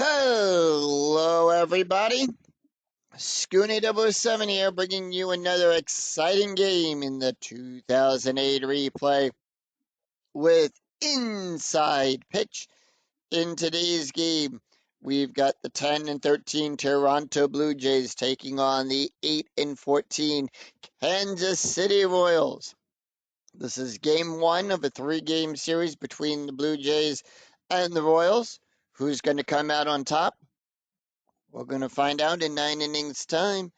Hello, everybody. Scooney 007 here, bringing you another exciting game in the 2008 replay with Inside Pitch. In today's game, we've got the 10-13 Toronto Blue Jays taking on the 8-14 Kansas City Royals. This is game one of a three-game series between the Blue Jays and the Royals. Who's going to come out on top? We're going to find out in 9 innings time.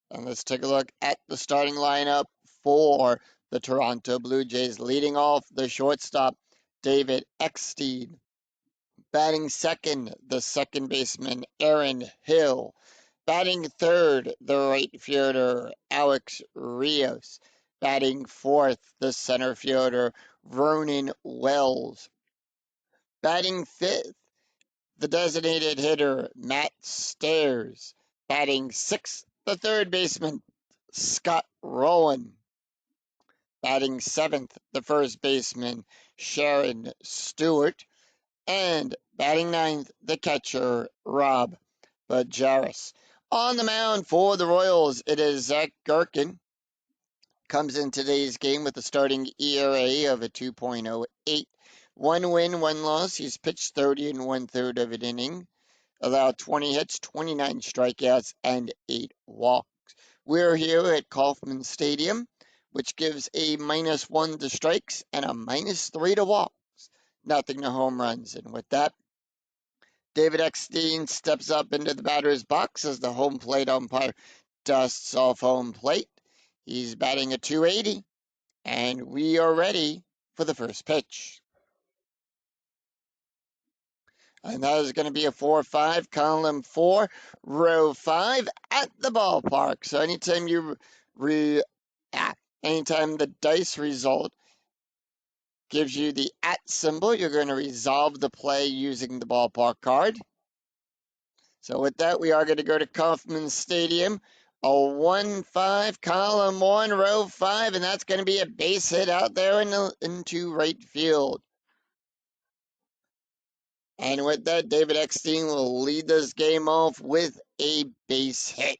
And let's take a look at the starting lineup for the Toronto Blue Jays. Leading off, the shortstop, David Eckstein. Batting second, the second baseman, Aaron Hill. Batting third, the right fielder, Alex Rios. Batting fourth, the center fielder, Vernon Wells. Batting fifth, the designated hitter, Matt Stairs. Batting sixth, the third baseman, Scott Rowan. Batting seventh, the first baseman, Sharon Stewart. And batting ninth, the catcher, Rob Bajaris. On the mound for the Royals, it is Zach Gherkin. Comes in today's game with a starting ERA of a 2.08. 1 win, 1 loss. He's pitched 30 1/3 of an inning. Allowed 20 hits, 29 strikeouts, and 8 walks. We're here at Kauffman Stadium, which gives a -1 to strikes and a -3 to walks. Nothing to home runs. And with that, David Eckstein steps up into the batter's box as the home plate umpire dusts off home plate. He's batting a 280, and we are ready for the first pitch. And that is going to be a 4-5, column 4, row 5 at the ballpark. So anytime anytime the dice result gives you the @ symbol, you're going to resolve the play using the ballpark card. So with that, we are going to go to Kauffman Stadium. A 1-5, column 1, row 5, and that's going to be a base hit out there into right field. And with that, David Eckstein will lead this game off with a base hit.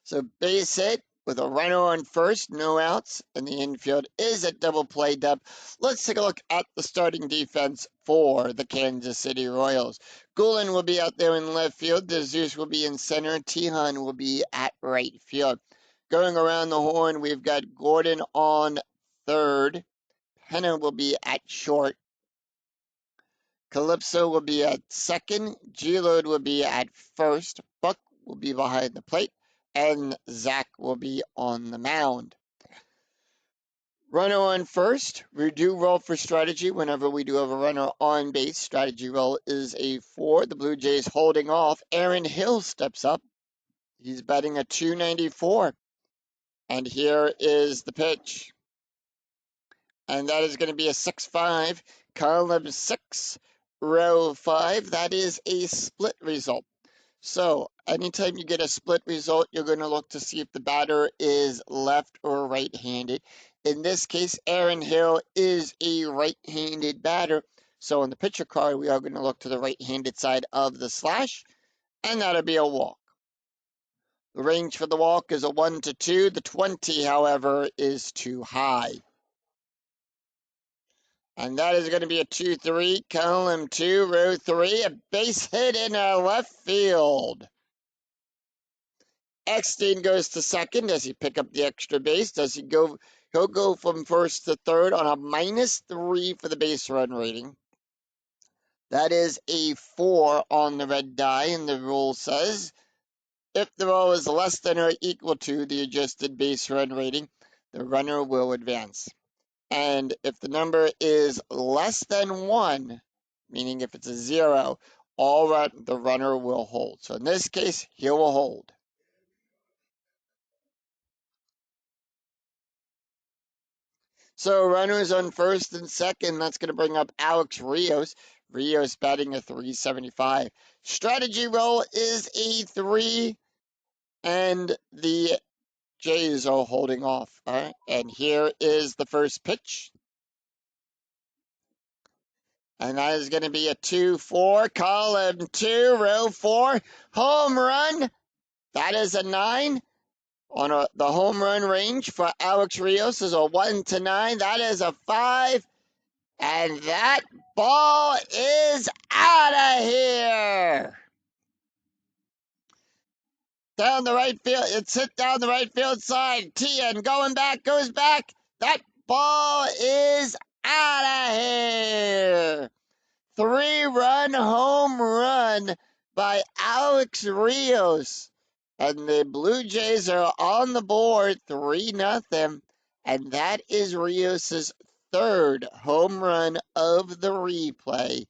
So base hit with a runner on first, no outs, and the infield is at double play depth. Let's take a look at the starting defense for the Kansas City Royals. Gulen will be out there in left field. DeZeus will be in center. Tihan will be at right field. Going around the horn, we've got Gordon on third. Penna will be at short. Calypso will be at second. G-Load will be at first. Buck will be behind the plate. And Zach will be on the mound. Runner on first. We do roll for strategy whenever we do have a runner on base. Strategy roll is a 4. The Blue Jays holding off. Aaron Hill steps up. He's batting a 294. And here is the pitch. And that is going to be a 6-5, column 6, row 5. That is a split result. So anytime you get a split result, you're going to look to see if the batter is left or right-handed. In this case, Aaron Hill is a right-handed batter. So on the pitcher card, we are going to look to the right-handed side of the slash, and that'll be a walk. The range for the walk is a 1 to 2. The 20, however, is too high. And that is going to be a 2-3, column 2, row 3, a base hit in left field. Eckstein goes to second. Does he pick up the extra base? Does he go? He'll go from first to third on a -3 for the base run rating. That is a 4 on the red die, and the rule says if the roll is less than or equal to the adjusted base run rating, the runner will advance. And if the number is less than 1, meaning if it's a 0, the runner will hold. So in this case, he will hold. So runners on first and second, that's going to bring up Alex Rios. Rios batting a 375. Strategy roll is a 3, and the Jays are holding off. All right, and here is the first pitch. And that is going to be a 2-4, column 2, row 4, home run. That is a 9. On the home run range for Alex Rios is a 1-9. That is a 5. And that ball is out of here. Down the right field. It's hit down the right field side. Tian going back, goes back. That ball is out of here. 3-run home run by Alex Rios. And the Blue Jays are on the board 3-0. And that is Rios' third home run of the replay.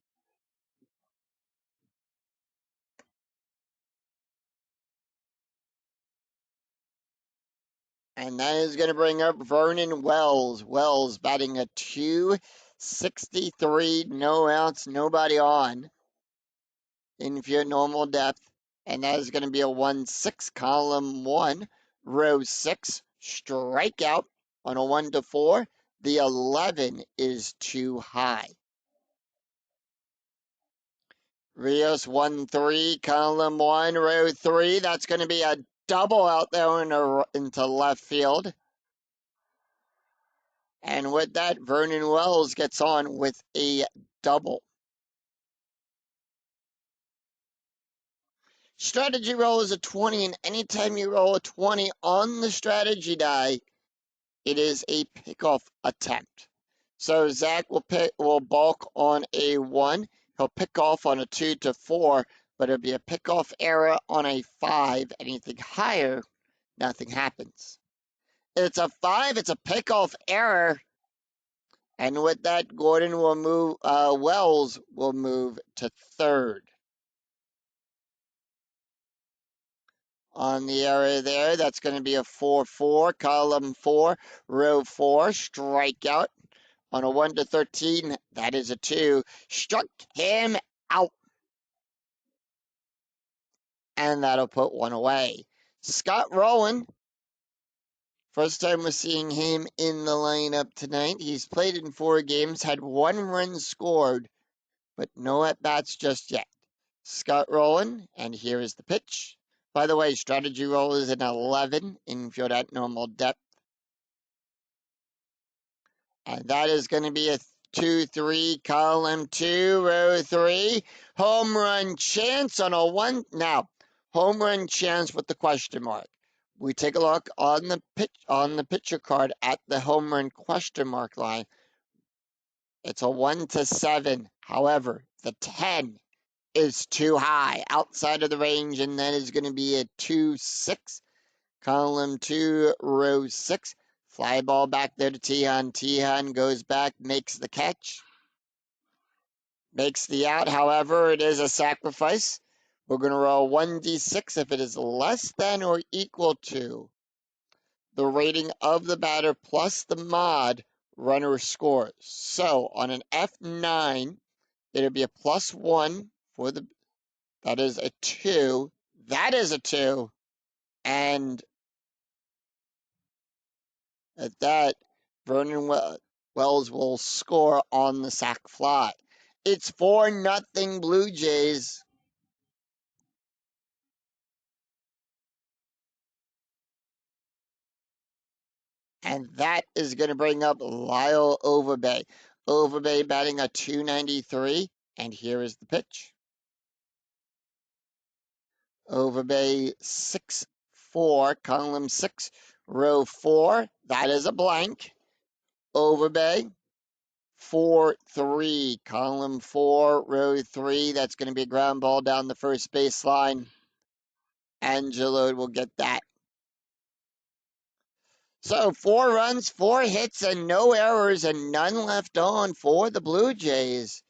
And that is going to bring up Vernon Wells. Wells batting a .263, no outs, nobody on. Infield normal depth. And that is going to be a 1-6, column 1, row 6, strikeout on a 1-4. The 11 is too high. Rios 1-3, column 1, row 3. That's going to be a double out there into left field. And with that, Vernon Wells gets on with a double. Strategy roll is a 20, and anytime you roll a 20 on the strategy die, it is a pickoff attempt. So Zach will balk on a 1. He'll pick off on a 2-4, but it'll be a pickoff error on a 5. Anything higher, nothing happens. It's a 5, it's a pickoff error. And with that, Gordon will move, Wells will move to third. On the area there, that's going to be a 4-4, column 4, row 4, strikeout. On a 1-13, that is a 2. Struck him out. And that'll put 1 away. Scott Rolen. First time we're seeing him in the lineup tonight. He's played in 4 games, had 1 run scored, but no at-bats just yet. Scott Rolen, and here is the pitch. By the way, strategy roll is an 11, infield at normal depth. And that is going to be a 2-3, column 2, row 3. Home run chance on a 1. Now, home run chance with the question mark. We take a look on the pitcher card at the home run question mark line. It's a 1-7. However, the 10 is too high outside of the range, and that is going to be a 2-6, column 2, row 6. Fly ball back there to Tihan. Tihan goes back, makes the catch, makes the out. However, it is a sacrifice. We're going to roll 1d6 if it is less than or equal to the rating of the batter plus the mod, runner scores. So on an F9, it'll be a +1 for the, that is a 2. That is a 2. And at that, Vernon Wells will score on the sac fly. It's 4-0 Blue Jays. And that is going to bring up Lyle Overbay. Overbay batting a .293. And here is the pitch. Overbay 6-4, column 6, row 4. That is a blank. Overbay 4-3, column 4, row 3. That's going to be a ground ball down the first baseline. Angelo will get that. So 4 runs, 4 hits, and no errors, and none left on for the Blue Jays.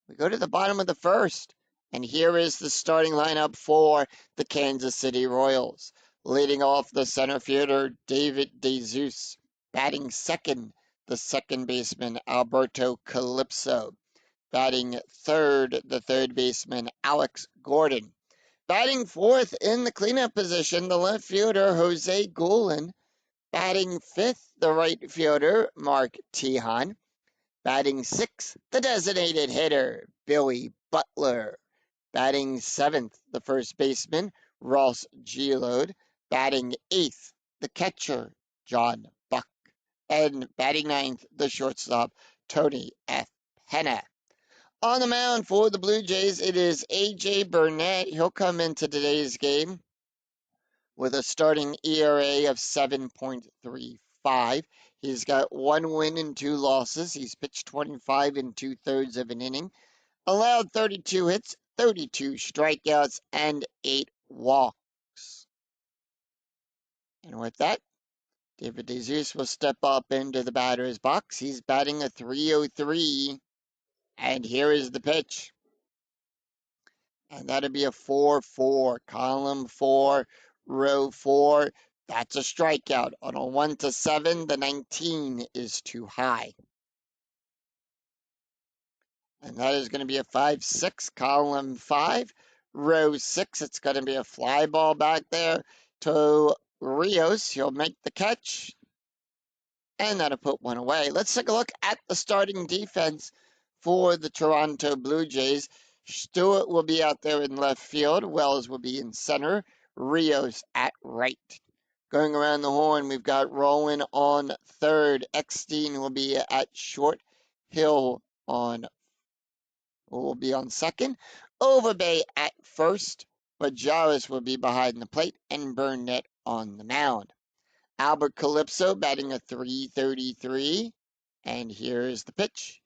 We go to the bottom of the first, and here is the starting lineup for the Kansas City Royals. Leading off the center fielder, David DeZeus. Batting second, the second baseman, Alberto Calypso. Batting third, the third baseman, Alex Gordon. Batting fourth in the cleanup position, the left fielder, Jose Goulin. Batting fifth, the right fielder, Mark Tehan. Batting sixth, the designated hitter, Billy Butler. Batting seventh, the first baseman, Ross Gielode. Batting eighth, the catcher, John Buck. And batting ninth, the shortstop, Tony F. Penna. On the mound for the Blue Jays, it is A.J. Burnett. He'll come into today's game with a starting ERA of 7.35. He's got 1 win and 2 losses. He's pitched 25 and 2/3 of an inning, allowed 32 hits, 32 strikeouts, and 8 walks. And with that, David DeZeus will step up into the batter's box. He's batting a .303, and here is the pitch. And that'd be a 4-4, column 4, row 4. That's a strikeout. On a 1-7, the 19 is too high. And that is going to be a 5-6, column 5, row 6. It's going to be a fly ball back there to Rios. He'll make the catch, and that'll put one away. Let's take a look at the starting defense for the Toronto Blue Jays. Stewart will be out there in left field. Wells will be in center. Rios at right. Going around the horn, we've got Rowan on third. Eckstein will be at short. Hill will be on second. Overbay at first. Majalis will be behind the plate, and Burnett on the mound. Albert Calypso batting a .333, and here's the pitch.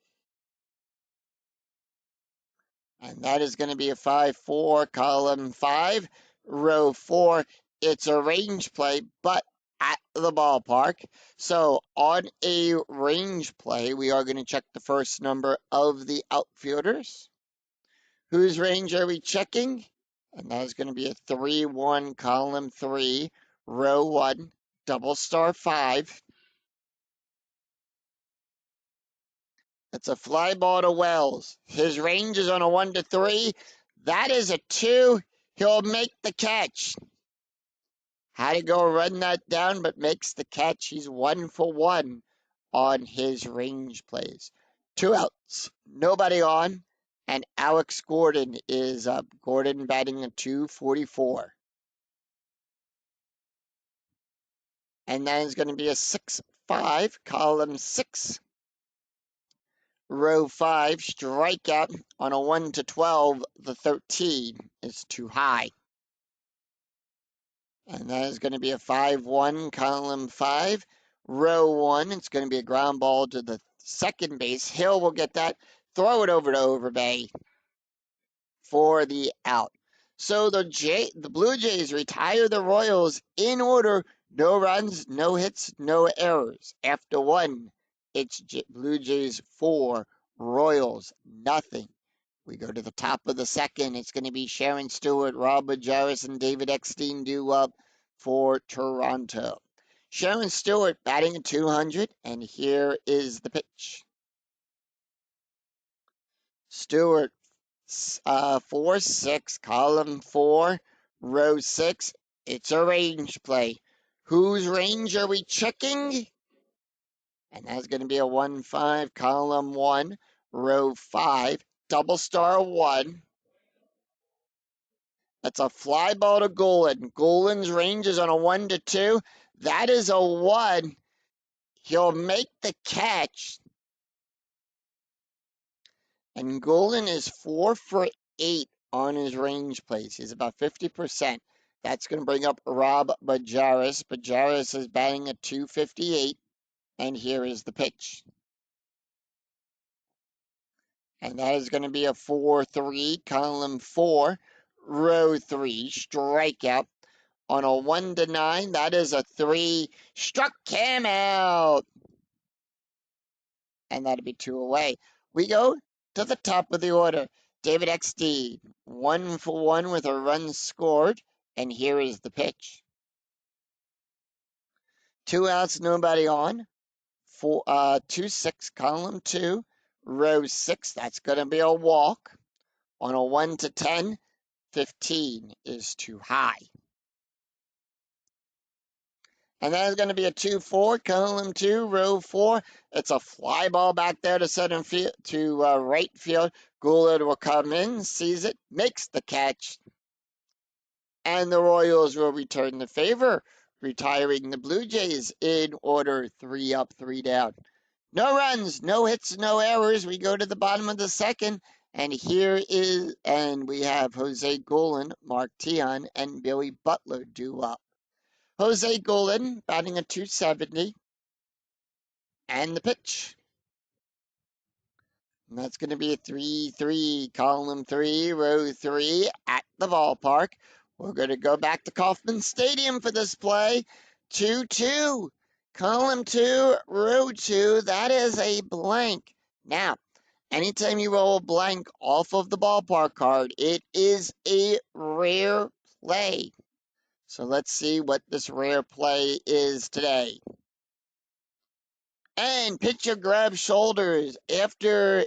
And that is going to be a 5-4, column 5, row 4. It's a range play, but at the ballpark. So on a range play, we are going to check the first number of the outfielders. Whose range are we checking? And that is going to be a 3-1, column 3, row 1, double star 5. It's a fly ball to Wells. His range is on a 1-3. That is a 2. He'll make the catch. Had to go run that down, but makes the catch. He's 1 for 1 on his range plays. 2 outs, nobody on, and Alex Gordon is up. Gordon batting a .244. And that is going to be a 6-5, column 6, row 5, strikeout. On a 1-12, the 13 is too high. And that is going to be a 5-1, column 5, row 1. It's going to be a ground ball to the second base. Hill will get that, throw it over to Overbay for the out. So the Blue Jays retire the Royals in order. No runs, no hits, no errors. After 1, it's Blue Jays 4, Royals nothing. We go to the top of the second. It's going to be Sharon Stewart, Rob Majalis, and David Eckstein due up for Toronto. Sharon Stewart batting at .200, and here is the pitch. Stewart, 4-6, column 4, row 6. It's a range play. Whose range are we checking? And that's going to be a 1-5, column 1, row 5, double star 1. That's a fly ball to Golan. Golan's range is on a 1-2. That is a 1. He'll make the catch. And Golan is 4 for 8 on his range plays. He's about 50%. That's going to bring up Rob Majalis. Majalis is batting at .258. And here is the pitch. And that is going to be a 4-3, column 4, row 3, strikeout. On a 1-9, that is a 3. Struck him out. And that'd be 2 away. We go to the top of the order. David Eckstein, 1 for 1 with a run scored. And here is the pitch. 2 outs, nobody on. 2-6, column 2, row 6. That's going to be a walk. On a 1-10, 15 is too high. And that is going to be a 2-4, column 2, row 4. It's a fly ball back there to center field, to right field. Goulart will come in, sees it, makes the catch, and the Royals will return the favor, retiring the Blue Jays in order, 3 up, 3 down. No runs, no hits, no errors. We go to the bottom of the second, and we have Jose Goulart, Mark Teon, and Billy Butler due up. Jose Goulart batting a 270, and the pitch. And that's going to be a 3-3, column 3, row 3 at the ballpark. We're going to go back to Kauffman Stadium for this play. 2-2, column 2, row 2. That is a blank. Now, anytime you roll a blank off of the ballpark card, it is a rare play. So let's see what this rare play is today. And pitcher grabs shoulders after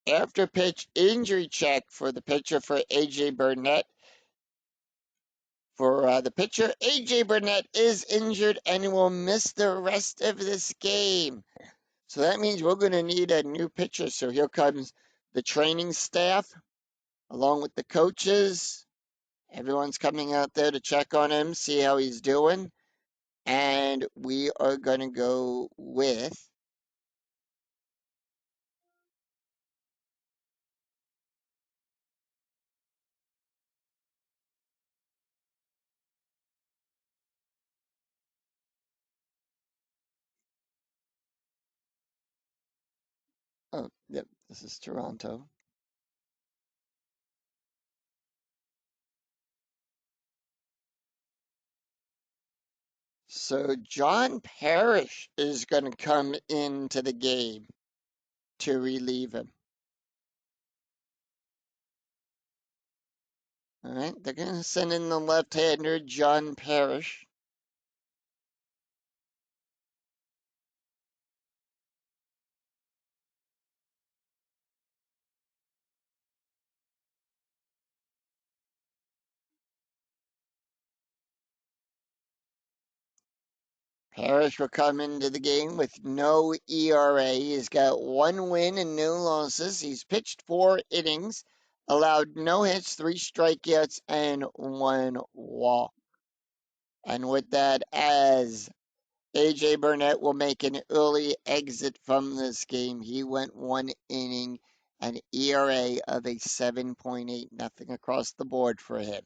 pitch injury check for the pitcher for A.J. Burnett. For the pitcher, A.J. Burnett is injured and will miss the rest of this game. So that means we're going to need a new pitcher. So here comes the training staff along with the coaches. Everyone's coming out there to check on him, see how he's doing. And we are going to go with oh, yep, this is Toronto. So John Parrish is going to come into the game to relieve him. All right, they're going to send in the left-hander, John Parrish. Parrish will come into the game with no ERA. He's got 1 win and no losses. He's pitched 4 innings, allowed no hits, 3 strikeouts, and 1 walk. And with that, as A.J. Burnett will make an early exit from this game, he went 1 inning, an ERA of a 7.8, nothing across the board for him.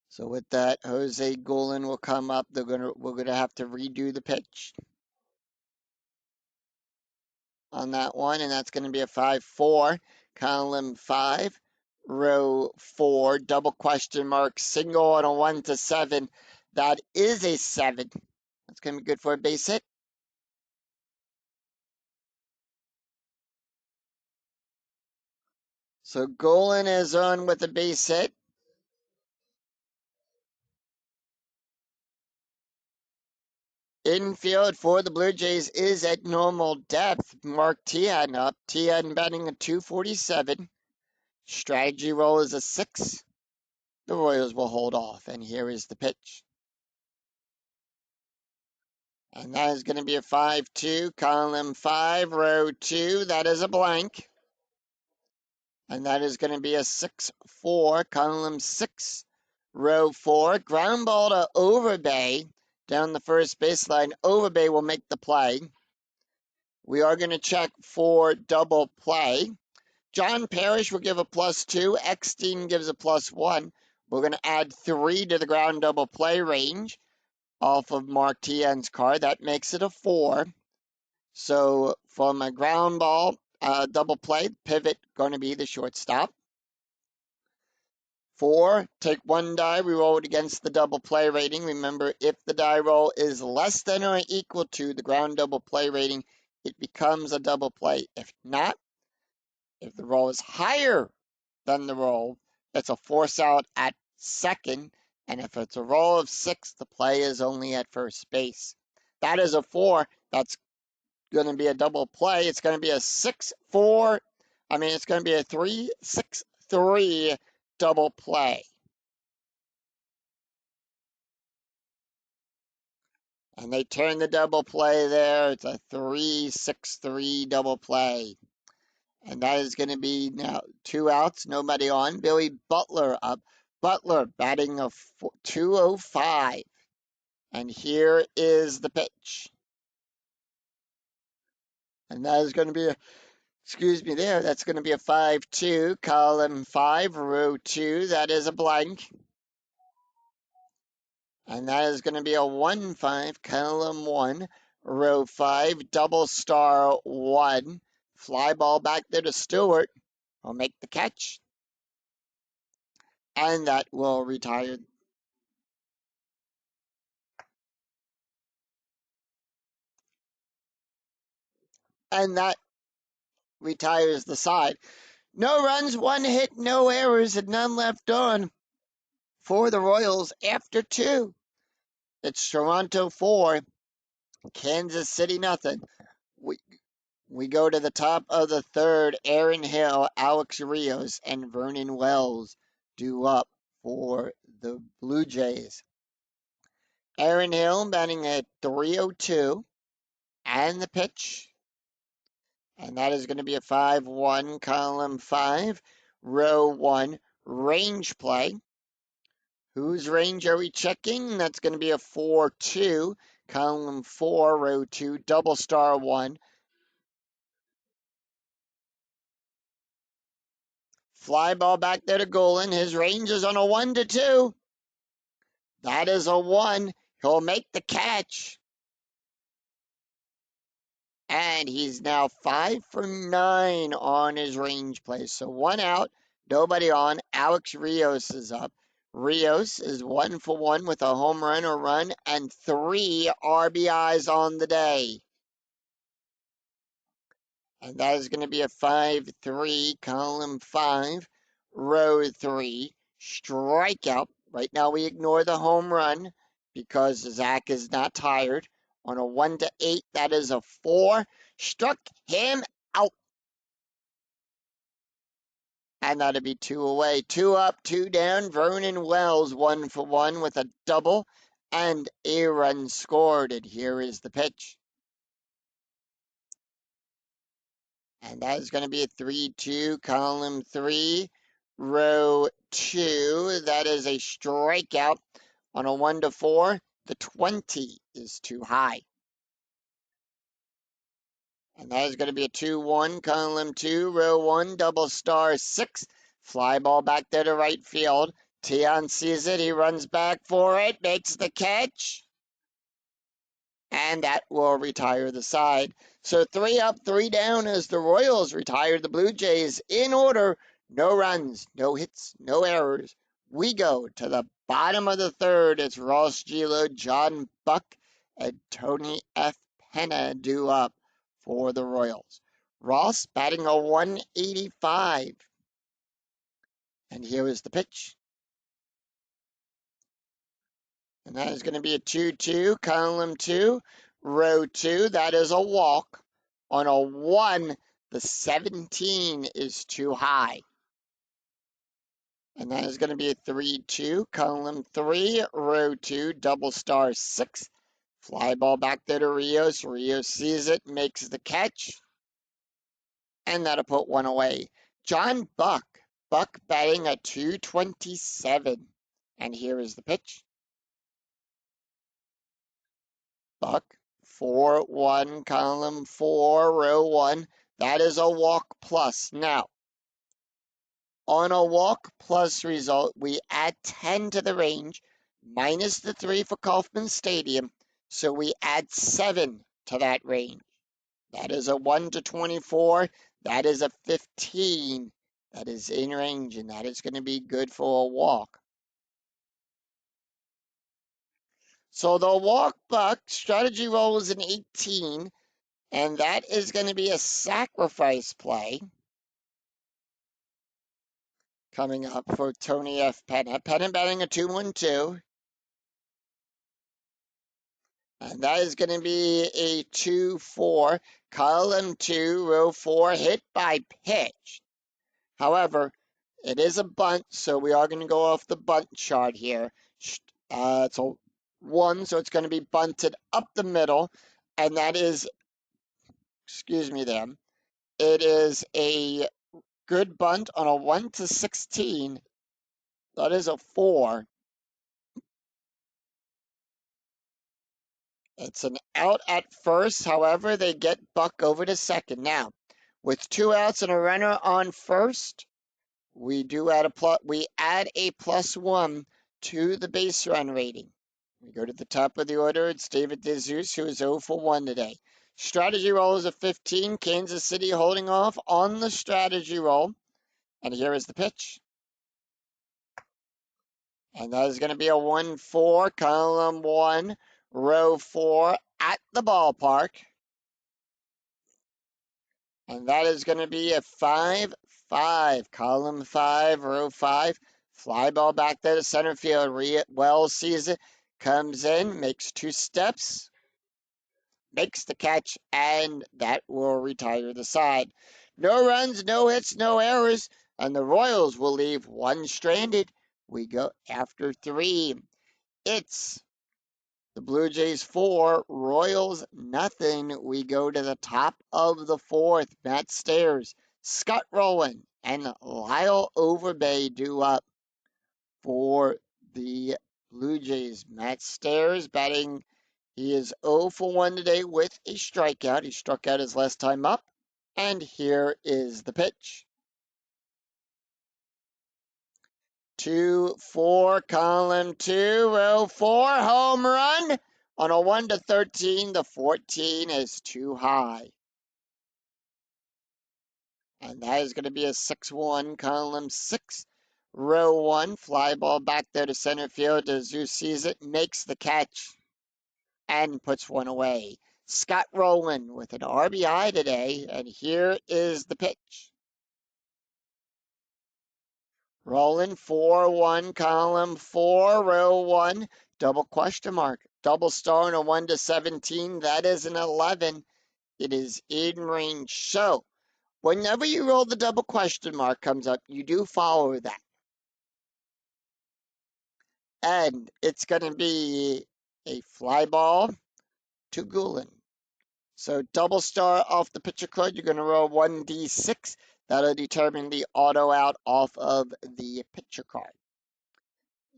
So with that, Jose Goulart will come up. We're gonna have to redo the pitch on that one, and that's gonna be a 5-4, column 5, row 4, double question mark, single on a 1-7. That is a 7. That's gonna be good for a base hit. So Goulart is on with a base hit. Infield for the Blue Jays is at normal depth. Mark Teon up. Teon batting a 247. Strategy roll is a 6. The Royals will hold off. And here is the pitch. And that is going to be a 5-2, column 5, row 2. That is a blank. And that is going to be a 6-4, column 6, row 4. Ground ball to Overbay down the first baseline. Overbay will make the play. We are going to check for double play. John Parrish will give a +2. Eckstein gives a +1. We're going to add 3 to the ground double play range off of Mark Teon's card. That makes it a 4. So from a ground ball double play, pivot going to be the shortstop. 4, take 1 die, we roll it against the double play rating. Remember, if the die roll is less than or equal to the ground double play rating, it becomes a double play. If not, if the roll is higher than the roll, it's a force out at second. And if it's a roll of 6, the play is only at first base. That is a 4. That's going to be a double play. It's going to be a 6-4. It's going to be a 3-6-3 double play. And they turn the double play there. It's a 3-6-3 double play. And that is going to be now 2 outs, nobody on. Billy Butler up. Butler batting a 205. And here is the pitch. And that is going to be that's going to be a 5-2, column 5, row 2. That is a blank. And that is going to be a 1-5, column 1, row 5, double star 1. Fly ball back there to Stewart. Will make the catch. And that will retire. And that retires the side. No runs, 1 hit, no errors, and none left on for the Royals after 2. It's Toronto 4, Kansas City nothing. We go to the top of the third. Aaron Hill, Alex Rios, and Vernon Wells due up for the Blue Jays. Aaron Hill batting at 302, and the pitch. And that is going to be a 5-1, column 5, row 1, range play. Whose range are we checking? That's going to be a 4-2, column 4, row 2, double star 1. Fly ball back there to Golan. His range is on a 1-2. That is a 1. He'll make the catch. And he's now 5 for 9 on his range play. So 1 out, nobody on. Alex Rios is up. Rios is 1 for 1 with a home run or run and 3 RBIs on the day. And that is going to be a 5-3, column 5, row 3, strikeout. Right now we ignore the home run because Zach is not tired. On a 1-8, that is a 4. Struck him out. And that'd be 2 away. 2 up, 2 down. Vernon Wells 1 for 1 with a double and a run scored. And here is the pitch. And that is going to be a 3-2, column 3, row 2. That is a strikeout. On a 1-4, the 20 is too high. And that is going to be a 2-1, column 2, row 1, double star 6. Fly ball back there to right field. Tion sees it. He runs back for it, makes the catch. And that will retire the side. So 3 up, 3 down as the Royals retire the Blue Jays in order. No runs, no hits, no errors. We go to the bottom of the third. It's Ross Gilo, John Buck, and Tony F. Penna due up for the Royals. Ross batting a 185. And here is the pitch. And that is going to be a 2-2, column 2, row 2. That is a walk. On a 1, the 17 is too high. And that is going to be a 3-2, column 3, row 2, double star 6. Fly ball back there to Rios. Rios sees it, makes the catch. And that'll put 1 away. John Buck. Buck batting a 227. And here is the pitch. Buck, 4-1, column 4, row 1. That is a walk plus. Now, on a walk plus result, we add 10 to the range, minus the 3 for Kauffman Stadium, so we add 7 to that range. That is a 1-24. That is a 15. That is in range, and that is going to be good for a walk. So the walk Buck strategy roll is an 18, and that is going to be a sacrifice play coming up for Tony F. Penna. Penna batting a 2-1-2. And that is going to be a 2-4, column 2, row 4, hit by pitch. However, it is a bunt, so we are going to go off the bunt chart here. It's a 1, so it's going to be bunted up the middle, and that is, excuse me there, it is a good bunt on a 1 to 16. That is a 4. It's an out at first. However, they get Buck over to second. Now, with 2 outs and a runner on first, we add a +1 to the base run rating. We go to the top of the order. It's David DeZeus, who is 0 for 1 today. Strategy roll is a 15. Kansas City holding off on the strategy roll. And here is the pitch. And that is going to be a 1-4, column 1, row 4 at the ballpark. And that is going to be a 5-5, column 5, row 5. Fly ball back there to center field. Wells sees it, comes in, makes 2 steps, makes the catch, and that will retire the side. No runs, no hits, no errors, and the Royals will leave 1 stranded. We go after 3. It's the Blue Jays 4, Royals nothing. We go to the top of the 4th. Matt Stairs, Scott Rowland, and Lyle Overbay due up for the Blue Jays. Matt Stairs batting. He is 0 for 1 today with a strikeout. He struck out his last time up. And here is the pitch. 2-4, column 2, row 4, home run. On a 1 to 13, the 14 is too high. And that is going to be a 6-1, column 6, row 1. Fly ball back there to center field. DeZeus sees it, makes the catch, and puts 1 away. Scott Rowland with an RBI today, and here is the pitch. Rowland, 4-1, column 4, row 1. Double question mark. Double star on a 1 to 17. That is an 11. It is in range. So, whenever you roll the double question mark comes up, you do follow that. And it's going to be a fly ball to Gulen. So, double star off the pitcher card, you're going to roll 1d6. That'll determine the auto out off of the pitcher card.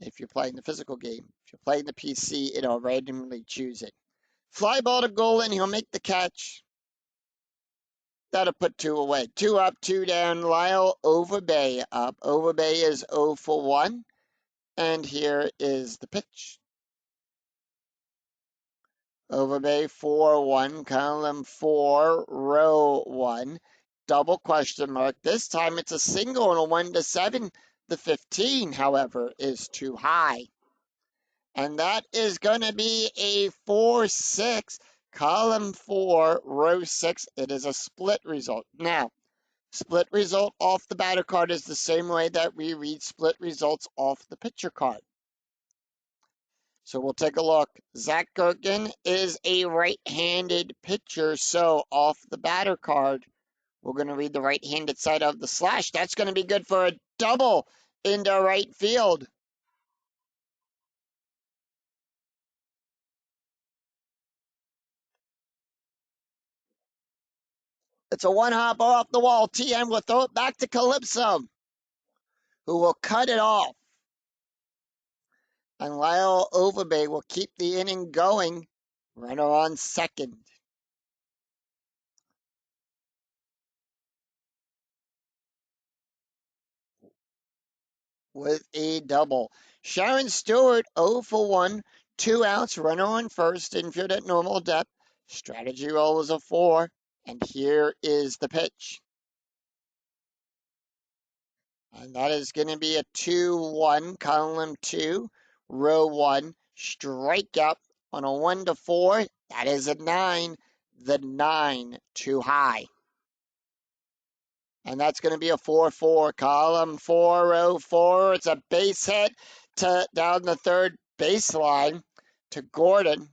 If you're playing the physical game. If you're playing the PC, it'll randomly choose it. Fly ball to Gulen, he'll make the catch. That'll put 2 away. 2 up, 2 down. Lyle Overbay up. Overbay is 0 for 1. And here is the pitch. Overbay 4-1, column 4, row 1. Double question mark. This time it's a single on a 1 to 7. The 15, however, is too high. And that is going to be a 4-6, column 4, row 6. It is a split result. Now, split result off the batter card is the same way that we read split results off the pitcher card. So we'll take a look. Zach Gerken is a right-handed pitcher, so off the batter card, we're going to read the right-handed side of the slash. That's going to be good for a double into right field. It's a one-hop off the wall. TM will throw it back to Calypso, who will cut it off. And Lyle Overbay will keep the inning going. Runner on second. With a double. Sharon Stewart, 0 for 1. 2 outs. Runner on first. Infield at normal depth. Strategy roll is a 4. And here is the pitch. And that is going to be a 2-1, column 2, row 1. Strikeout on a 1 to 4. That is a 9. The 9 too high. And that's going to be a 4-4, column 4, row 4. It's a base hit to down the third baseline to Gordon.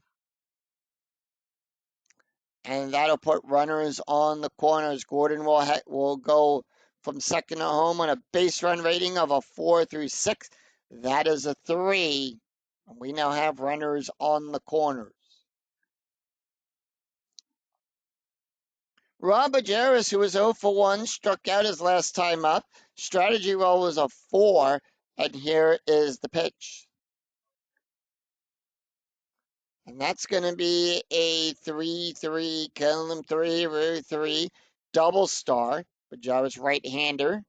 And that'll put runners on the corners. Gordon will go from second to home on a base run rating of a 4 through 6. That is a 3. We now have runners on the corners. Rob Majerus, who was 0 for 1, struck out his last time up. Strategy roll was a 4, and here is the pitch. And that's going to be a 3-3, column 3, row 3, double star. Majerus right-hander.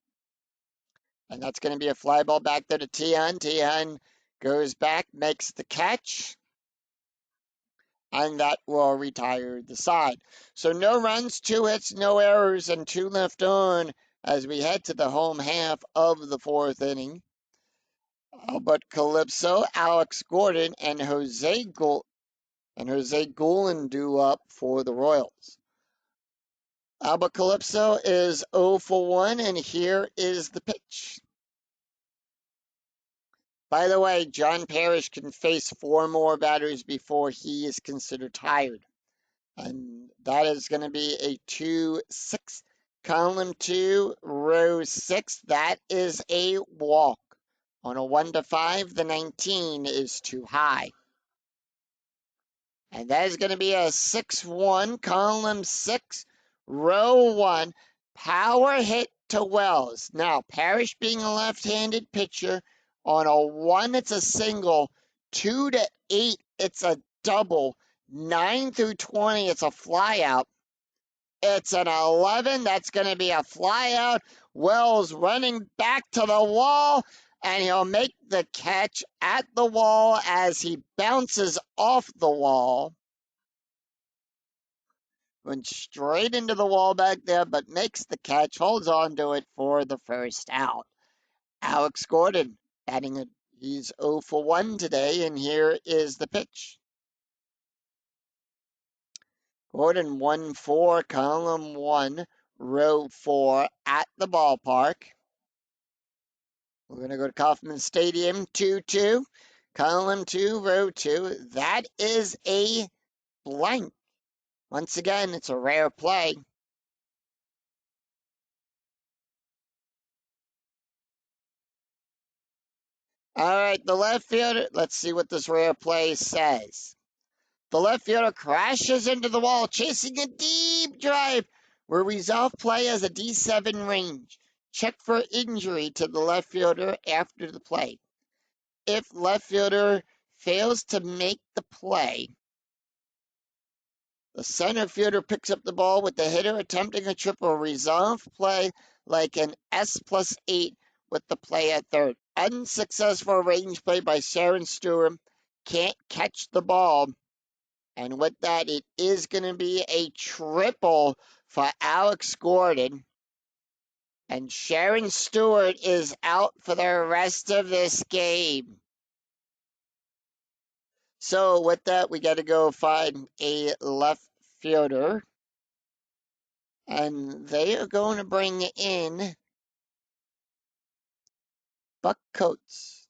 And that's going to be a fly ball back there to Tian. Tian goes back, makes the catch. And that will retire the side. So no runs, 2 hits, no errors, and 2 left on as we head to the home half of the 4th inning. Albert Calypso, Alex Gordon, and Jose Guillen due up for the Royals. Albert Calypso is 0 for 1, and here is the pitch. By the way, John Parrish can face 4 more batters before he is considered tired. And that is going to be a 2-6, column 2, row 6. That is a walk. On a 1-5, the 19 is too high. And that is going to be a 6-1, column 6, row 1, power hit to Wells. Now, Parrish being a left-handed pitcher, on a 1, it's a single. 2 to 8, it's a double. 9 through 20, it's a flyout. It's an 11, that's going to be a flyout. Wells running back to the wall, and he'll make the catch at the wall as he bounces off the wall. Went straight into the wall back there, but makes the catch, holds on to it for the first out. Alex Gordon batting it. He's 0 for 1 today, and here is the pitch. Gordon 1-4, column 1, row 4 at the ballpark. We're going to go to Kauffman Stadium, 2-2, column 2, row 2. That is a blank. Once again, it's a rare play. All right, the left fielder, let's see what this rare play says. The left fielder crashes into the wall, chasing a deep drive. Will resolve play as a D7 range. Check for injury to the left fielder after the play. If left fielder fails to make the play, the center fielder picks up the ball with the hitter attempting a triple resolve play like an S+8 with the play at third. Unsuccessful range play by Sharon Stewart. Can't catch the ball. And with that, it is going to be a triple for Alex Gordon. And Sharon Stewart is out for the rest of this game. So with that, we got to go find a left fielder. And they are going to bring in Buck Coates.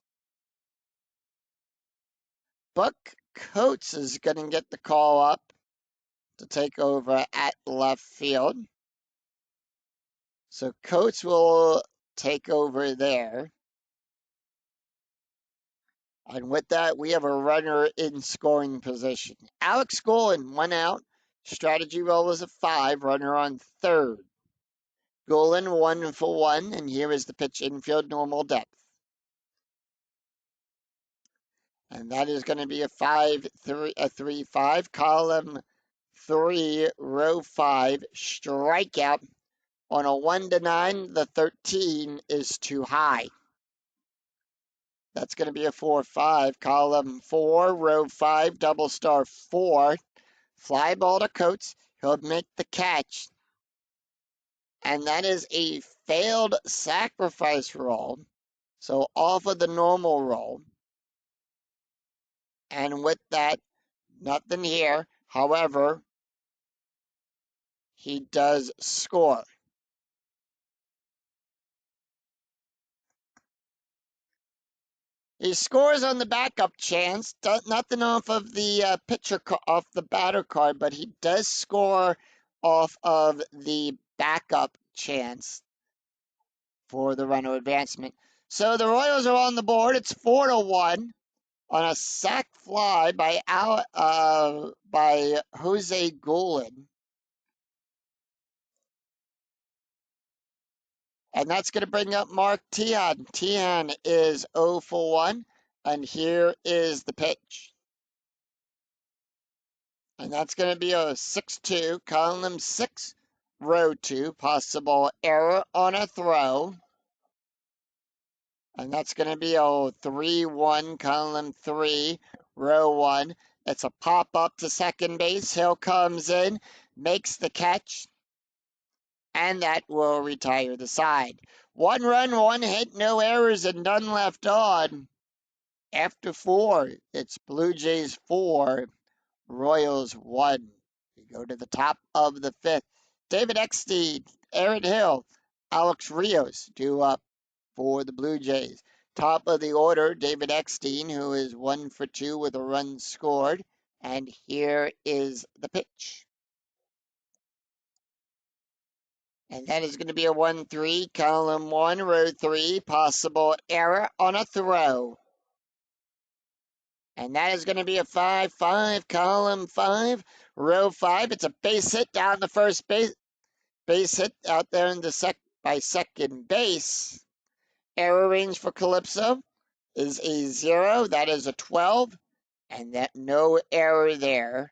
Buck Coates is going to get the call up to take over at left field. So Coates will take over there. And with that, we have a runner in scoring position. Alex Guillen, 1 out. Strategy roll is a 5, runner on third. Guillen 1 for 1, and here is the pitch, infield, normal depth. And that is going to be a 3-5, column 3, row 5, strikeout. On a 1-9, the 13 is too high. That's going to be a 4-5, column 4, row 5, double star 4. Fly ball to Coates. He'll make the catch. And that is a failed sacrifice roll. So off of the normal roll. And with that, nothing here. However, he does score. He scores on the backup chance. Nothing off of the off the batter card, but he does score off of the backup chance for the runner advancement. So the Royals are on the board. It's 4-1. on a sac fly by Jose Goulin. And that's going to bring up Mark Teahan. Teahan is 0 for 1. And here is the pitch. And that's going to be a 6-2, column 6, row 2, possible error on a throw. And that's going to be a 3-1, column 3, row 1. It's a pop up to second base. Hill comes in, makes the catch, and that will retire the side. 1 run, 1 hit, no errors, and none left on. After 4, it's Blue Jays 4, Royals 1. We go to the top of the 5th. David Eckstein, Aaron Hill, Alex Rios due up for the Blue Jays. Top of the order, David Eckstein, who is 1 for 2 with a run scored. And here is the pitch. And that is going to be a 1-3, column 1, row 3, possible error on a throw. And that is going to be a 5-5, column 5, row 5. It's a base hit down the first base. Base hit out there in the by second base. Error range for Calypso is a 0. That is a 12. And that no error there.